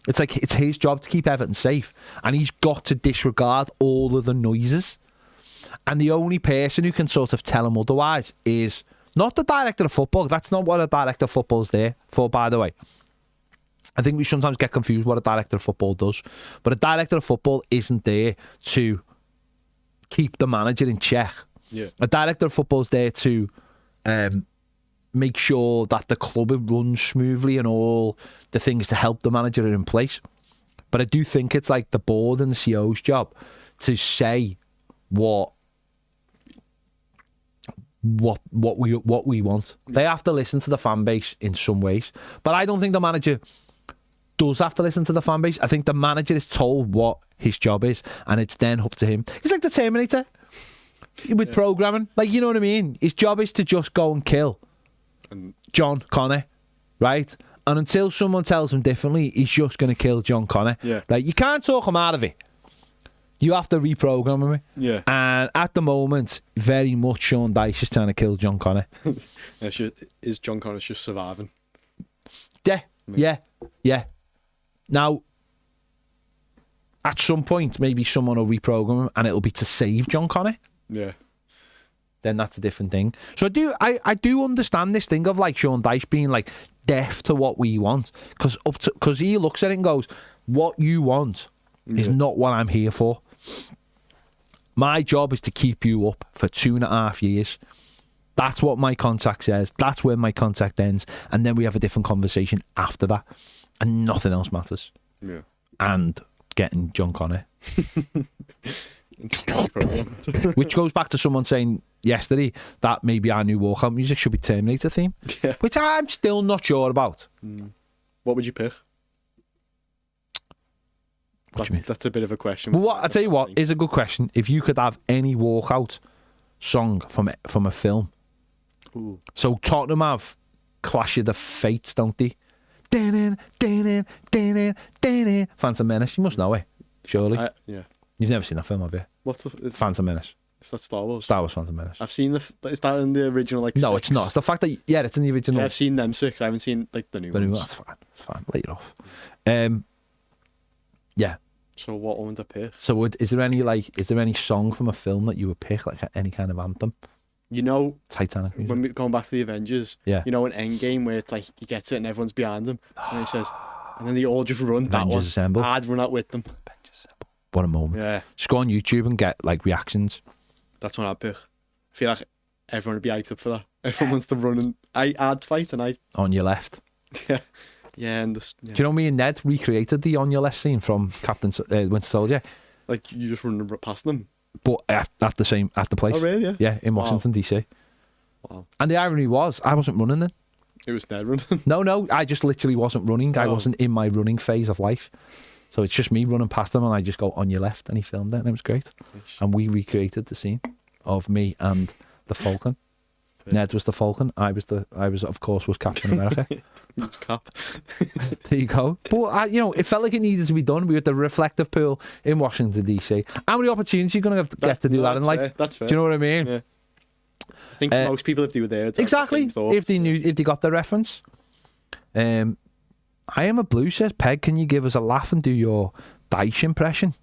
It's like it's his job to keep Everton safe, and he's got to disregard all of the noises. And the only person who can sort of tell him otherwise is not the director of football. That's not what a director of football is there for, by the way. I think we sometimes get confused what a director of football does. But a director of football isn't there to keep the manager in check. Yeah. A director of football is there to make sure that the club runs smoothly and all the things to help the manager are in place. But I do think it's like the board and the CEO's job to say what we want. They have to listen to the fan base in some ways. But I don't think the manager does have to listen to the fan base. I think the manager is told what his job is, and it's then up to him. He's like the Terminator with programming. Like, you know what I mean? His job is to just go and kill John Connor, right? And until someone tells him differently, he's just going to kill John Connor. Yeah. Like, you can't talk him out of it. You have to reprogram him. Yeah. And at the moment, very much Sean Dyche is trying to kill John Connor. Is John Connor just surviving? Yeah. Now, at some point, maybe someone will reprogram him and it'll be to save John Connor. Yeah. Then that's a different thing. So I do understand this thing of like Sean Dyche being like deaf to what we want, because he looks at it and goes, what you want is not what I'm here for. My job is to keep you up for 2.5 years. That's what my contract says. That's where my contract ends. And then we have a different conversation after that. And nothing else matters. Yeah. And getting John Connor. Which goes back to someone saying yesterday that maybe our new walkout music should be Terminator theme, Yeah. which I'm still not sure about. What would you pick? What do you mean? That's a bit of a question. Well, I tell you what is a good question. If you could have any walkout song from a film, Ooh. so Tottenham have Clash of the Fates, don't they? Phantom Menace. You must know it, surely. Yeah. You've never seen that film, have you? What's the? Phantom Menace. Is that Star Wars? Star Wars Phantom Menace. I've seen is that in the original? Like No, 6? it's not. It's the fact that it's in the original. Yeah, I've seen them 6. I haven't seen like the new ones. That's fine. That's fine. Lay it off. Yeah. So what one would I pick? So is there any song from a film that you would pick, like any kind of anthem? You know, Titanic music. when going back to the Avengers, Yeah. you know, in Endgame where it's like he gets it and everyone's behind him, and he says, and then they all just run that Avengers one. Assemble. I'd run out with them. What a moment. Yeah, Just go on YouTube and get like reactions. that's what I'd pick. I feel like everyone would be hyped up for that. Everyone wants to run and I'd fight and On your left. yeah, and this, yeah. Do you know me and Ned recreated the On Your Left scene from Captain Winter Soldier? Like you just run past them. But at the place. Oh really? Yeah. Yeah, in Washington DC. Wow. And the irony was, I wasn't running then. It was Ned running. No, I just literally wasn't running. I Oh. wasn't in my running phase of life. So it's just me running past him and I just go on your left and he filmed it and it was great. And we recreated the scene of me and the Falcon. Ned was the Falcon. I was of course was Captain America. Cap. There you go. But it felt like it needed to be done. We were at the reflective pool in Washington DC. How many opportunities are you going to get to do that in life? Fair. That's fair. Do you know what I mean? Yeah. I think most people, if they were there, Exactly. If they got the reference. I am a blue, says Peg. Can you give us a laugh and do your Dice impression?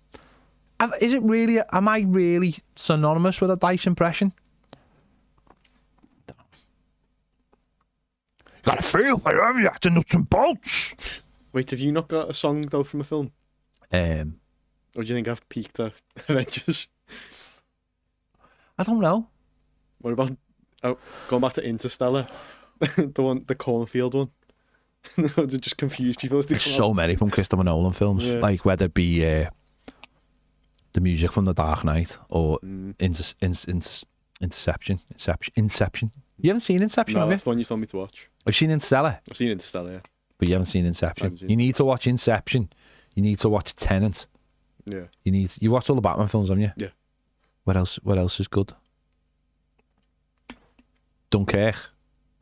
Is it really? Am I really synonymous with a Dice impression? Got a feel for them, you have to nuts and bolts. Wait, have you not got a song though from a film? Or do you think I've peaked at Avengers? I don't know. What about going back to Interstellar? the cornfield one. To just confuse people as they There's come so out. many from Christopher Nolan films, Yeah. like whether it be the music from The Dark Knight or Inception. You haven't seen Inception, No, have you? that's the one you told me to watch. I've seen Interstellar, I've seen Interstellar, yeah. but you haven't seen Inception. haven't seen You need to watch Inception. You need to watch Tenet. Yeah. You watched all the Batman films, haven't you? Yeah. What else is good? Dunkirk.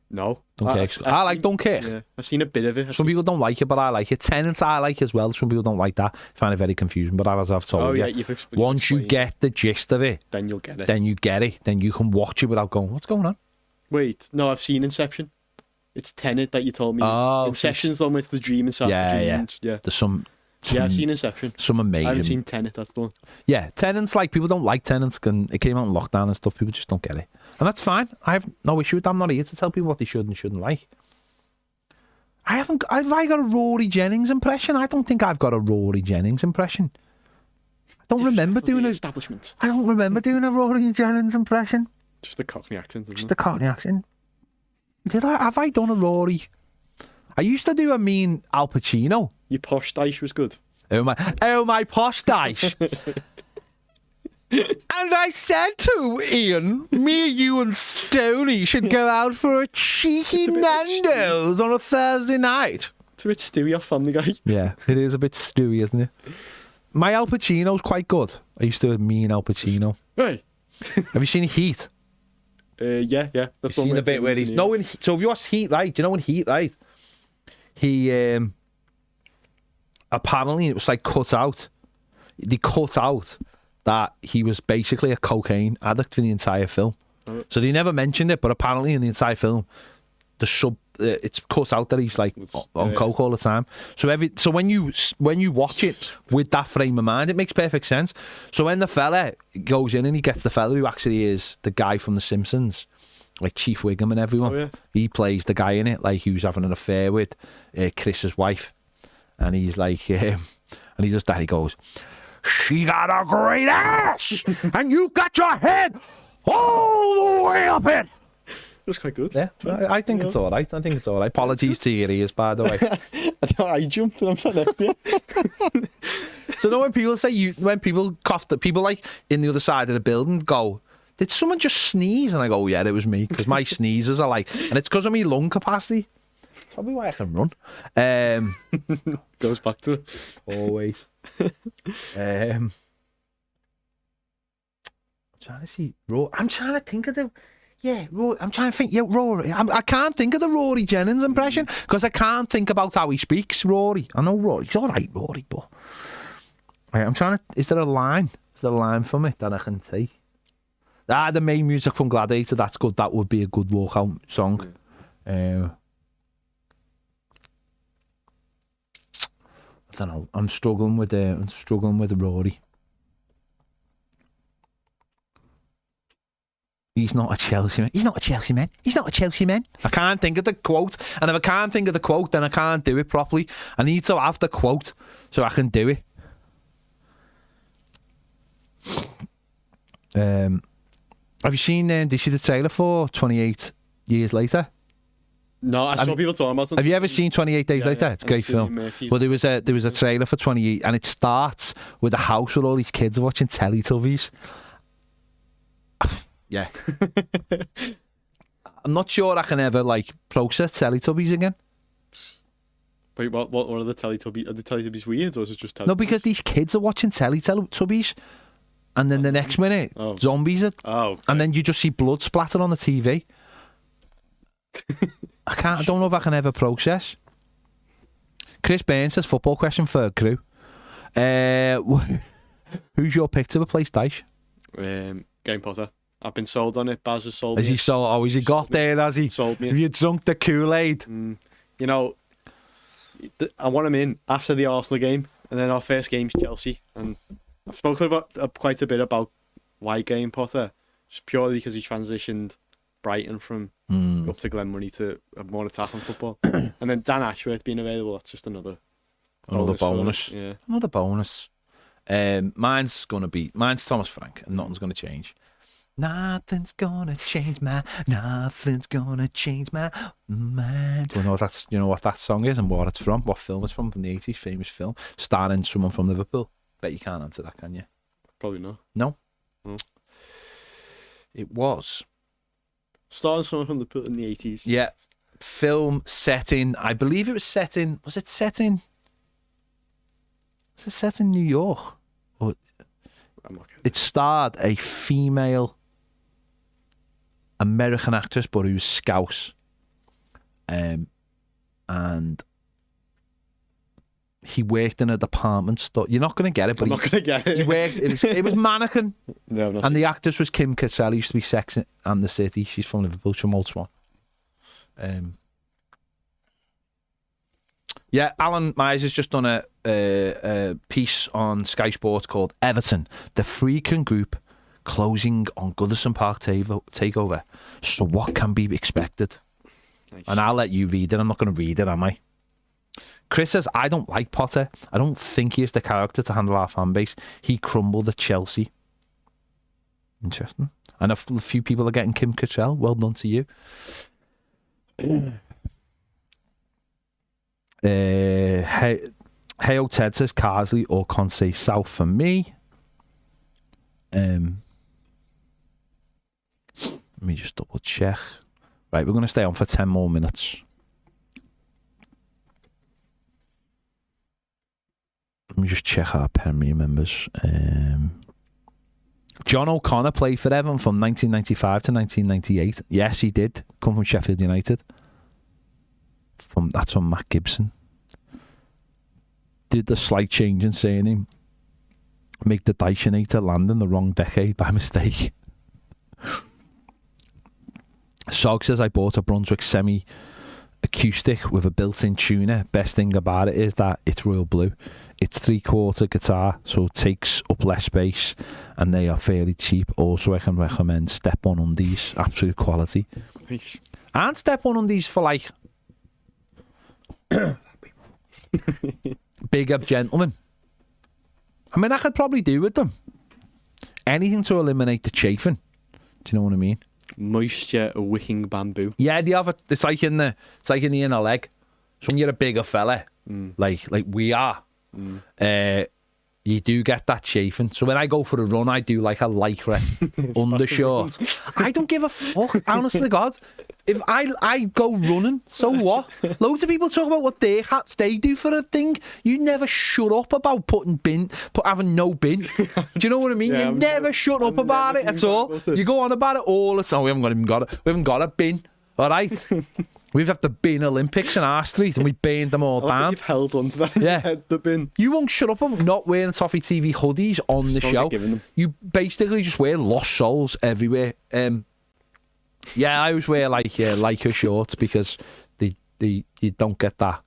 No. Dunkirk. I like Dunkirk. Yeah. I've seen a bit of it. Some people don't like it, but I like it. Tenet I like as well. Some people don't like that. Find it very confusing. But as I've told you, once you get the gist of it, then you'll get it. Then you get it. Then you can watch it without going, what's going on? Wait, no, I've seen Inception. It's Tenet that you told me. Oh, Inception's the one with the dream inside the dream. Yeah. There's some Yeah, I've seen Inception. Some amazing. I haven't seen Tenet, that's the one. Yeah, Tenants, like, people don't like Tenants. It came out in lockdown and stuff. People just don't get it. And that's fine. I have no issue with that. I'm not here to tell people what they should and shouldn't like. Have I got a Rory Jennings impression? I don't think I've got a Rory Jennings impression. I don't remember doing it. Establishment. I don't remember doing a Rory Jennings impression. Just the Cockney accent, isn't Just it? the Cockney accent. Have I done a Rory? I used to do a mean Al Pacino. Your posh dice was good. Oh my posh dice. And I said to Ian, me, you and Stoney should go out for a cheeky Nando's on a Thursday night. It's a bit Stewie off Family Guy. Yeah, it is a bit Stewie, isn't it? My Al Pacino's quite good. I used to mean Al Pacino. Hey. Have you seen Heat? Yeah. That's You've seen the bit where he's... No, so if you watch Heat, right? Do you know in Heat, right? He... apparently, it was like cut out. They cut out that he was basically a cocaine addict for the entire film. Oh. So they never mentioned it, but apparently in the entire film, it's cut out that he's like on coke all the time. So when you watch it with that frame of mind, it makes perfect sense. So when the fella goes in and he gets the fella who actually is the guy from The Simpsons, like Chief Wiggum and everyone, he plays the guy in it, like who's having an affair with Chris's wife, and he's like, and he does that. He goes, "She got a great ass, and you got your head all the way up it." That's quite good. Yeah, I think it's all right. Apologies to your ears, by the way. I jumped and I'm sat next to you. So now when people say when people cough, that people like in the other side of the building go, did someone just sneeze? And I go, yeah, it was me, because my sneezes are like, and it's because of my lung capacity. Probably why I can run. Goes back to it. Always. I'm trying to see. I'm trying to think of the. Yeah, Rory. I'm trying to think. Yeah, Rory. I can't think of the Rory Jennings impression because I can't think about how he speaks. Rory. I know Rory. He's all right, Rory, but I'm trying to. Is there a line? Is there a line for me that I can take? The main music from Gladiator. That's good. That would be a good walkout song. I don't know. I'm struggling with the Rory. He's not a Chelsea man. He's not a Chelsea man. He's not a Chelsea man. I can't think of the quote. And if I can't think of the quote, then I can't do it properly. I need to have the quote so I can do it. Have you seen, did you see the trailer for 28 Years Later? No, I saw people talking about it. Have you ever seen 28 Days Later? It's a great film. Well, there was a trailer for 28, and it starts with a house where all these kids are watching Teletubbies. Yeah. I'm not sure I can ever process Teletubbies again. Wait, what are the Teletubbies? Are the Teletubbies weird, or is it just Teletubbies? No, because these kids are watching Teletubbies, and then the next minute, zombies are... Oh, okay. And then you just see blood splatter on the TV. I don't know if I can ever process. Chris Burns says, football question for crew. Who's your pick to replace Dyche? Game Potter. I've been sold on it. Baz has sold me. Has he sold? Oh, has he got there? Has he? Sold me. Have you drunk the Kool-Aid? You know, I want him in after the Arsenal game, and then our first game's Chelsea. And I've spoken about quite a bit about why Game Potter, just purely because he transitioned Brighton from up to Glenmurray to a more attacking football. And then Dan Ashworth being available, that's just another bonus. Yeah. Another bonus. Mine's Thomas Frank, and nothing's going to change. Nothing's gonna change nothing's gonna change my mind. Do you know what that song is and what it's from? What film it's from the 80s, famous film, starring someone from Liverpool. Bet you can't answer that, can you? Probably not. No? It was. Starring someone from Liverpool in the 80s. Yeah. Film setting, I believe it was set in New York? Or it starred a female American actress, but who was Scouse, and he worked in a department store. You're not going to get it, but I'm not going to get it. He worked. It was Mannequin. No, and the actress was Kim Cattrall. Used to be Sex and the City. She's from Liverpool. She's from Old Swan. Yeah, Alan Myers has just done a piece on Sky Sports called Everton, the freaking group closing on Goodison Park takeover. So what can be expected? Nice. And I'll let you read it. I'm not going to read it, am I? Chris says, I don't like Potter. I don't think he is the character to handle our fan base. He crumbled at Chelsea. Interesting. And a few people are getting Kim Cattrall. Well done to you. Hey, Ted says Carsley or Consey South for me. Let me just double check. Right, we're going to stay on for 10 more minutes. Let me just check our Premier members. John O'Connor played for Everton from 1995 to 1998. Yes, he did. Come from Sheffield United. That's from Matt Gibson. Did the slight change in surname make the Dychenator land in the wrong decade by mistake? Sog says, I bought a Brunswick semi-acoustic with a built-in tuner. Best thing about it is that it's royal blue. It's 3/4 guitar, so it takes up less space, and they are fairly cheap. Also, I can recommend Step-On undies. Absolute quality. Nice. And Step-On undies for big up gentlemen. I mean, I could probably do with them anything to eliminate the chafing. Do you know what I mean? Moisture wicking bamboo. Yeah, they have it. It's like in the inner leg. So when you're a bigger fella, like we are, you do get that chafing. So when I go for a run, I do like a lycra undershirt. I don't give a fuck, honest to God. If I go running, so what? Loads of people talk about what they do for a thing. You never shut up about having no bin. Do you know what I mean? Yeah, you never shut up about it at all. You go on about it all the time. We haven't got a bin. All right. We've had the bin Olympics in our street and we burned them all down. You've held onto that. Yeah. The bin. You won't shut up about not wearing Toffee TV hoodies on the show. You basically just wear Lost Souls everywhere. Yeah, I always wear like a shorts because you don't get that.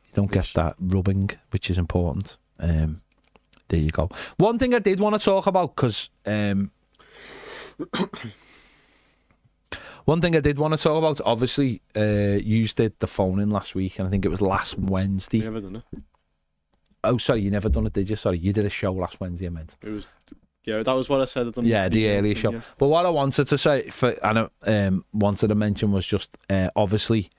You don't get that rubbing, which is important. There you go. One thing I did want to talk about because obviously, you did the phone in last week, and I think it was last Wednesday. You never done it. Oh, sorry, you never done it, did you? Sorry, you did a show last Wednesday, I meant. It was. Yeah, that was what I said. Yeah, the earlier show. Yeah. But what I wanted to say, wanted to mention was just obviously,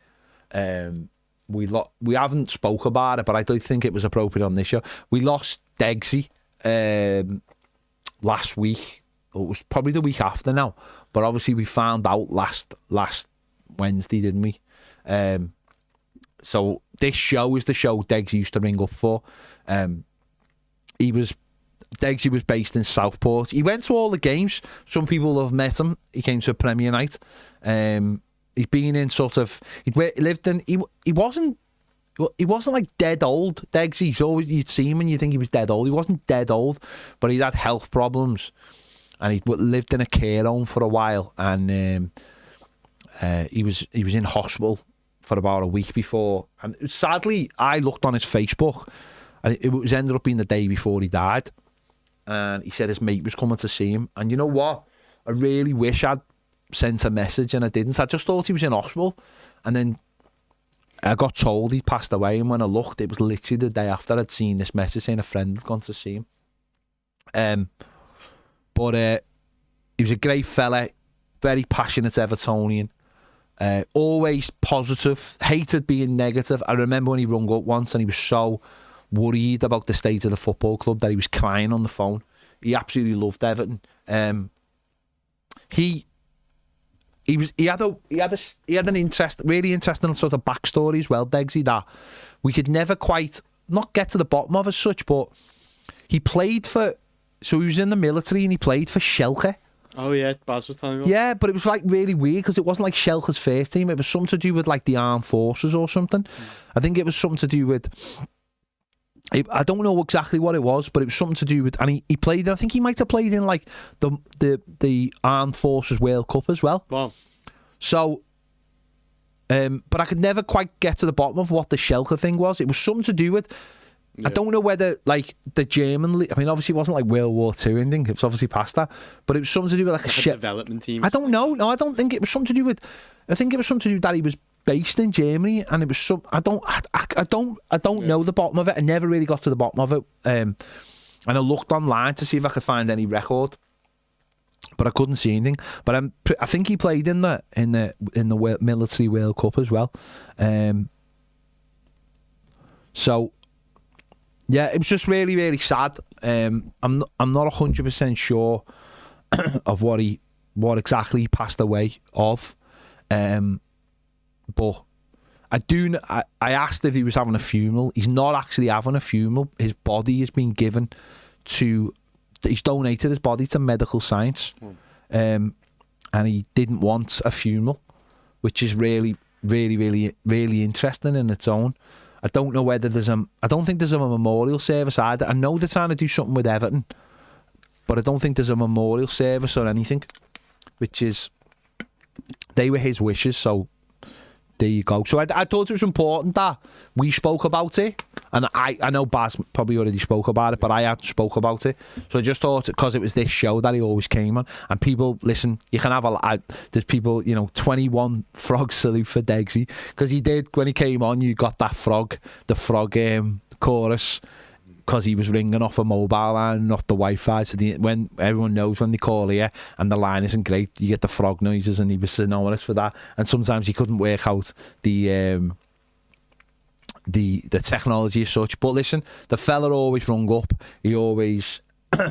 we haven't spoke about it, but I do think it was appropriate on this show. We lost Degsy last week. It was probably the week after now, but obviously we found out last Wednesday, didn't we? So this show is the show Degsy used to ring up for. Degsy was based in Southport. He went to all the games. Some people have met him. He came to a Premier night. He'd been in he lived in. He wasn't like dead old. Degsy. So you'd see him and you think he was dead old. He wasn't dead old, but he'd had health problems, and he'd lived in a care home for a while. And he was in hospital for about a week before. And sadly, I looked on his Facebook. It ended up being the day before he died. And he said his mate was coming to see him. And you know what? I really wish I'd sent a message and I didn't. I just thought he was in hospital. And then I got told he'd passed away. And when I looked, it was literally the day after I'd seen this message saying a friend had gone to see him. But he was a great fella, very passionate Evertonian. Always positive, hated being negative. I remember when he rung up once and he was so worried about the state of the football club that he was crying on the phone. He absolutely loved Everton. He had an really interesting sort of backstory as well, Degsy, that we could never quite not get to the bottom of as such. But he played for, so he was in the military and he played for Schalke. Oh yeah, Baz was telling me. Yeah, but it was like really weird because it wasn't like Schalke's first team. It was something to do with like the armed forces or something. I think it was something to do with. I don't know exactly what it was, but it was something to do with, and he played. I think he might have played in like the Armed Forces World Cup as well. Wow. So, but I could never quite get to the bottom of what the Schalke thing was. It was something to do with. Yeah. I don't know whether like the German league. I mean, obviously it wasn't like World War II ending. It was obviously past that, but it was something to do with like a development team. I don't know. No, I don't think it was something to do with. I think it was something to do with that he was based in Germany, and it was some. I don't know the bottom of it. I never really got to the bottom of it. And I looked online to see if I could find any record, but I couldn't see anything. But I think he played in the military World Cup as well. So yeah, it was just really, really sad. I'm not 100% sure of what exactly he passed away of. But I asked if he was having a funeral. He's not actually having a funeral. His body has been given to. He's donated his body to medical science, and he didn't want a funeral, which is really, really, really, really interesting in its own. I don't know whether I don't think there's a memorial service either. I know they're trying to do something with Everton, but I don't think there's a memorial service or anything, which is. They were his wishes, so there you go. So I thought it was important that we spoke about it, and I know Baz probably already spoke about it, but I hadn't spoke about it. So I just thought, because it was this show that he always came on, and people, listen, you can have there's people, 21 frog salute for Degsy, because he did, when he came on, you got that the frog chorus, because he was ringing off a mobile line, not the Wi-Fi. So when everyone knows when they call here and the line isn't great, you get the frog noises, and he was synonymous for that. And sometimes he couldn't work out the the technology as such. But listen, the fella always rung up. He always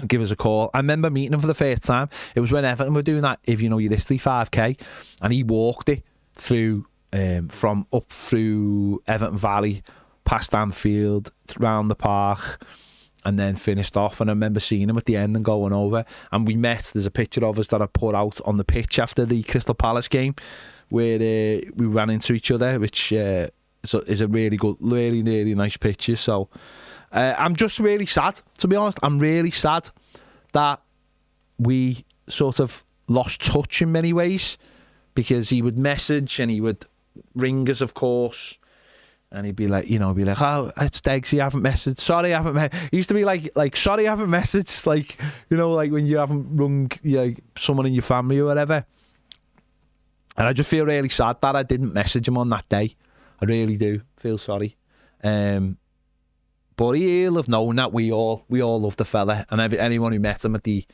give us a call. I remember meeting him for the first time. It was when Everton were doing that, if you know your history, 5k, and he walked it through from up through Everton Valley, past Anfield, round the park, and then finished off. And I remember seeing him at the end and going over, and we met. There's a picture of us that I put out on the pitch after the Crystal Palace game, where we ran into each other, which is a really good, really nice picture. So I'm just really sad, to be honest. I'm really sad that we sort of lost touch in many ways, because he would message and he would ring us, of course, and he'd be like, oh, it's Degsy, I haven't messaged. Sorry, I haven't messaged. He used to be like, sorry, I haven't messaged. Like, like when you haven't rung someone in your family or whatever. And I just feel really sad that I didn't message him on that day. I really do feel sorry. But he'll have known that we all love the fella, and anyone who met him at the...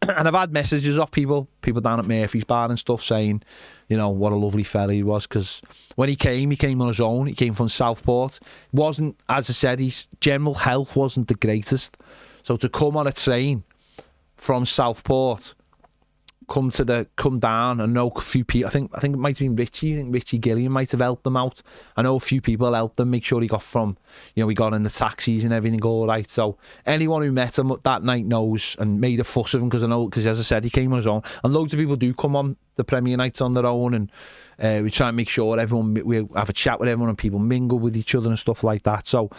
And I've had messages off people down at Murphy's Bar and stuff saying, what a lovely fella he was, because when he came on his own. He came from Southport. Wasn't, as I said, his general health wasn't the greatest. So to come on a train from Southport, come down, and know a few people. I think it might have been Richie. I think Richie Gillian might have helped them out. I know a few people helped them make sure he got from, we got in the taxis and everything all right. So anyone who met him that night knows, and made a fuss of him, because as I said, he came on his own. And loads of people do come on the Premier nights on their own, and we try and make sure we have a chat with everyone and people mingle with each other and stuff like that. So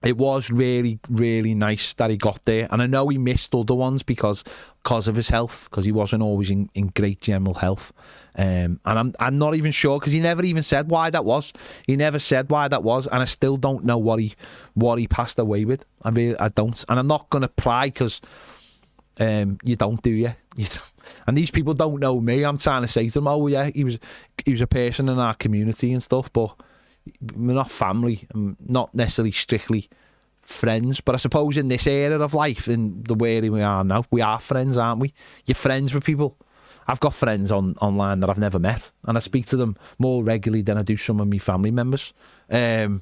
it was really, really nice that he got there. And I know he missed other ones because of his health, because he wasn't always in great general health. And I'm not even sure, because he never even said why that was. He never said why that was, and I still don't know what he passed away with. I don't. And I'm not going to pry, because you don't, do you? And these people don't know me. I'm trying to say to them, oh yeah, he was a person in our community and stuff, but we're not family, not necessarily strictly friends. But I suppose in this era of life, in the way we are now, we are friends, aren't we? You're friends with people. I've got friends online that I've never met, and I speak to them more regularly than I do some of my family members. You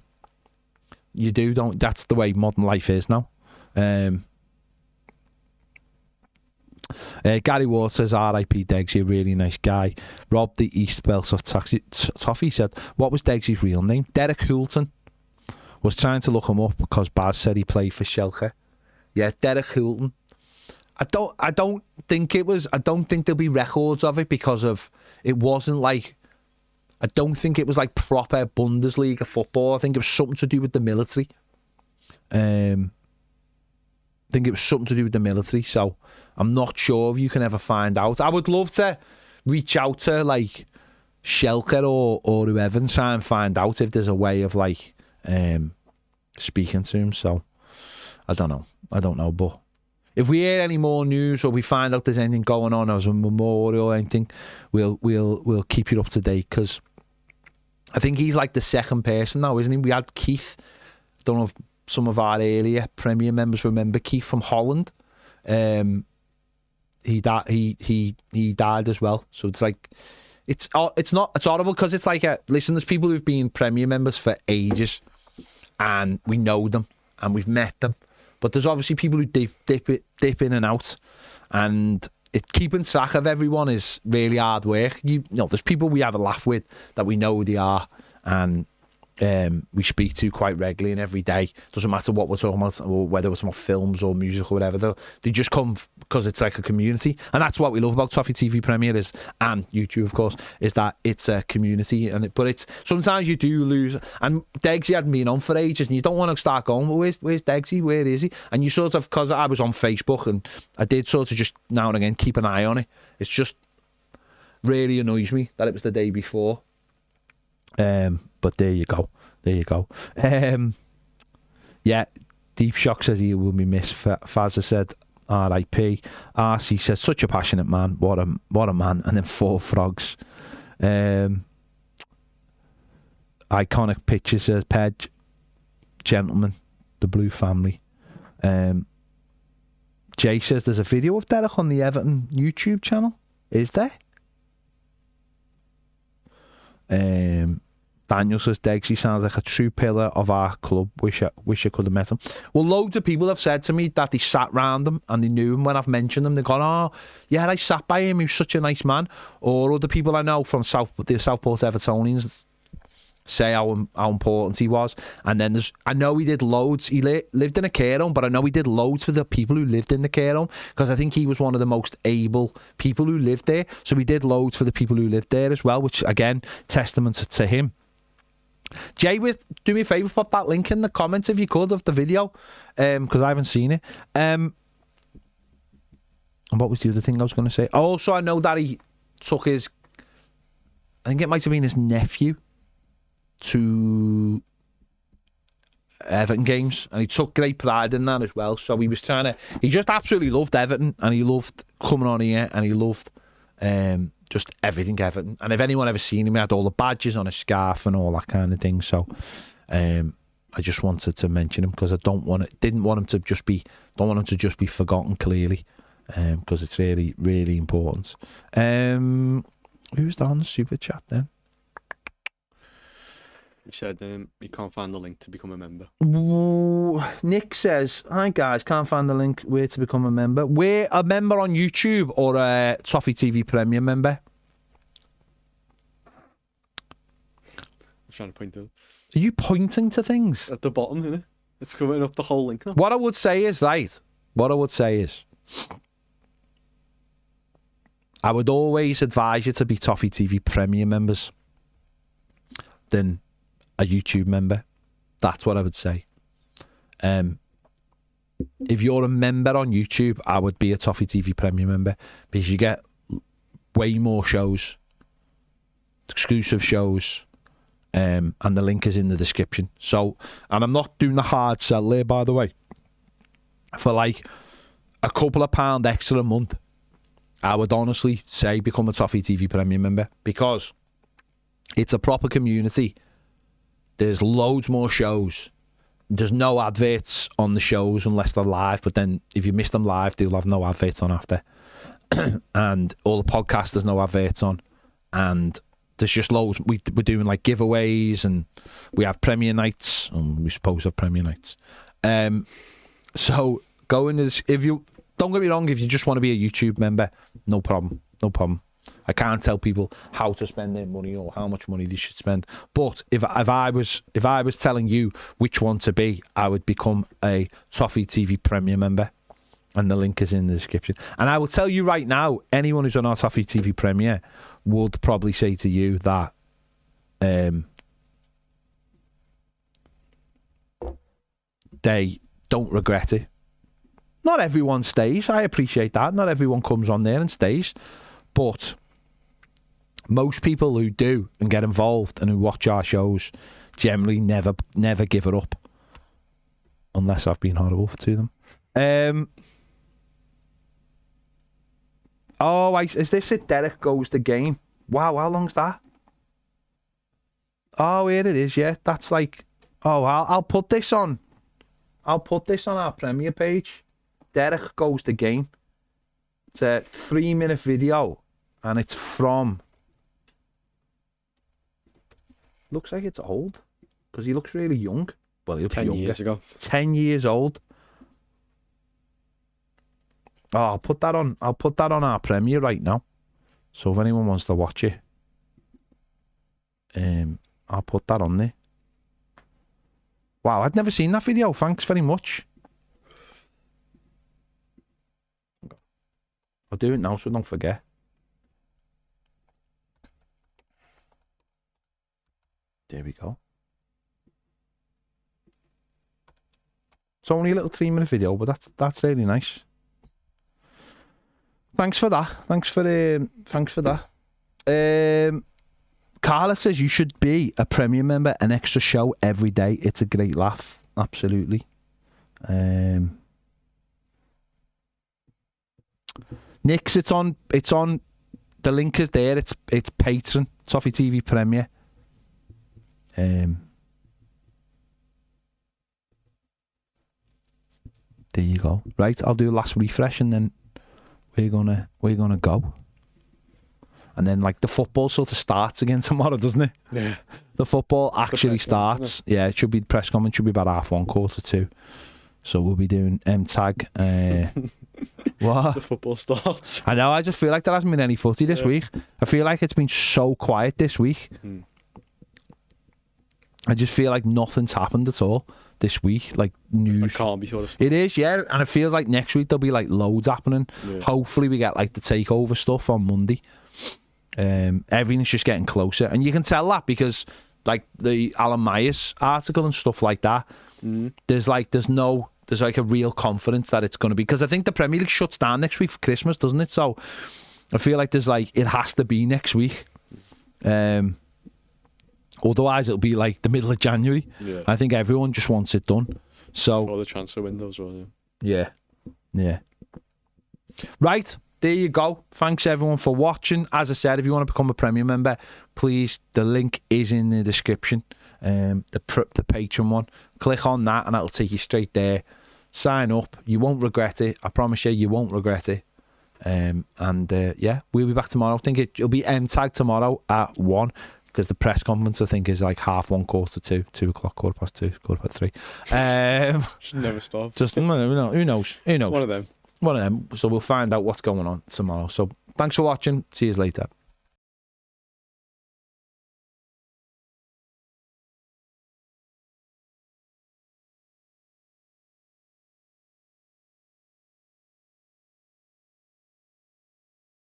do, don't? That's the way modern life is now. Gary Ward says, R.I.P. Degsy, a really nice guy. Rob the East Belts of Toffee said, what was Degsy's real name? Derek Hulton. Was trying to look him up because Baz said he played for Schalke. Yeah, Derek Hulton. I don't think there'll be records of it, because of it wasn't like, I don't think it was like proper Bundesliga football. I think it was something to do with the military. So I'm not sure if you can ever find out. I would love to reach out to like Schalke or whoever and try and find out if there's a way of like speaking to him. So I don't know, but if we hear any more news or we find out there's anything going on as a memorial or anything, we'll keep you up to date, because I think he's like the second person now, isn't he? We had Keith. Don't know if some of our earlier Premier members remember Keith from Holland. He died as well. So it's like it's horrible, because it's like listen, there's people who've been Premier members for ages, and we know them and we've met them, but there's obviously people who dip in and out, and keeping track of everyone is really hard work. There's people we have a laugh with that we know who they are, and we speak to quite regularly and every day. Doesn't matter what we're talking about, or whether we're talking about films or music or whatever. They just come because it's like a community, and that's what we love about Toffee TV Premier and YouTube, of course, is that it's a community. But it's sometimes you do lose. And Degsy hadn't been on for ages, and you don't want to start going, well, where's Degsy? Where is he? And you sort of, because I was on Facebook and I did sort of just now and again keep an eye on it. It's just really annoys me that it was the day before. But there you go. Yeah, Deep Shock says he will be missed. Fazza said R.I.P. RC said, such a passionate man. What a man. And then 4 frogs. Iconic picture says Pedge, gentleman, the Blue family. Jay says there's a video of Derek on the Everton YouTube channel. Is there? Daniel says, Degs, he sounds like a true pillar of our club. Wish I could have met him. Well, loads of people have said to me that they sat round him and they knew him when I've mentioned him. They've gone, oh, yeah, I sat by him. He was such a nice man. Or other people I know from the Southport Evertonians say how important he was. And then I know he did loads. He lived in a care home, but I know he did loads for the people who lived in the care home, because I think he was one of the most able people who lived there. So he did loads for the people who lived there as well, which, again, testament to him. Jay, do me a favour, pop that link in the comments if you could of the video, because I haven't seen it. And what was the other thing I was going to say? Also, I know that he took I think it might have been his nephew to Everton games, and he took great pride in that as well. So he just absolutely loved Everton, and he loved coming on here, and he loved just everything Everton. And if anyone ever seen him, he had all the badges on his scarf and all that kind of thing. So I just wanted to mention him, because I don't want him to just be forgotten, clearly, because it's really, really important. Who's that on the super chat then? He said he can't find the link to become a member. Nick says, hi guys, can't find the link where to become a member. We're a member on YouTube or a Toffee TV Premium member? I'm trying to point to it. Are you pointing to things? At the bottom, isn't it? It's covering up the whole link now. What I would say is, I would always advise you to be Toffee TV Premium members than a YouTube member. That's what I would say. If you're a member on YouTube, I would be a Toffee TV Premium member, because you get way more shows, exclusive shows, and the link is in the description. So, and I'm not doing the hard sell there, by the way. For like a couple of pound extra a month, I would honestly say become a Toffee TV Premium member, because it's a proper community. There's loads more shows. There's no adverts on the shows unless they're live, but then if you miss them live, they'll have no adverts on after. And all the podcasts, there's no adverts on. And there's just loads. We're doing like giveaways, and we have premiere nights, and we suppose have premiere nights. So go in as, if you, don't get me wrong, if you just want to be a YouTube member, no problem. I can't tell people how to spend their money or how much money they should spend. But if I was telling you which one to be, I would become a Toffee TV Premium member, and the link is in the description. And I will tell you right now, anyone who's on our Toffee TV Premier would probably say to you that they don't regret it. Not everyone stays. I appreciate that. Not everyone comes on there and stays, but most people who do and get involved and who watch our shows generally never give it up, unless I've been horrible to them. Is this it? Derek goes the game. Wow, how long's that? Oh, here it is. Yeah, that's like. Oh, I'll put this on. I'll put this on our Premiere page. Derek goes the game. It's a 3-minute video, and it's from. Looks like it's old, because he looks really young. Well, he looks 10 younger. years ago. 10 years old. Oh, I'll put that on our Premiere right now. So if anyone wants to watch it, I'll put that on there. Wow, I'd never seen that video. Thanks very much. I'll do it now so don't forget. There we go. It's only a little 3-minute video, but that's really nice. Thanks for that. Thanks for that. Carla says you should be a premium member, an extra show every day. It's a great laugh. Absolutely. Nick's it's on the link is there. It's Patreon, Toffee TV Premier. There you go. Right, I'll do a last refresh and then we're gonna go. and then like the football sort of starts again tomorrow, doesn't it? Yeah. The football actually press conference, starts. Yeah, it should be the press conference. Should be about 1:30, 2:15. So we'll be doing tag. What? The football starts. I know. I just feel like there hasn't been any footy this week. I feel like it's been so quiet this week. I just feel like nothing's happened at all this week. Like news. It can't be sort of. It is, yeah. And it feels like next week there'll be like loads happening. Yeah. Hopefully we get like the takeover stuff on Monday. Everything's just getting closer, and you can tell that because like the Alan Myers article and stuff like that. There's like a real confidence that it's going to be, because I think the Premier League shuts down next week for Christmas, doesn't it? So I feel like there's like it has to be next week. Otherwise it'll be like the middle of January. Yeah. I think everyone just wants it done. So Or the transfer windows, well, yeah. Right, there you go. Thanks everyone for watching. As I said, if you want to become a premium member, please, the link is in the description. The Patreon one. Click on that and that'll take you straight there. Sign up. You won't regret it. I promise you won't regret it. Yeah, we'll be back tomorrow. I think it'll be tag tomorrow at 1, because the press conference I think is like 1:30, 2:45, 2, 2:15, 2:45, 3. should never stop. Just who knows? One of them. So we'll find out what's going on tomorrow. So thanks for watching. See you later.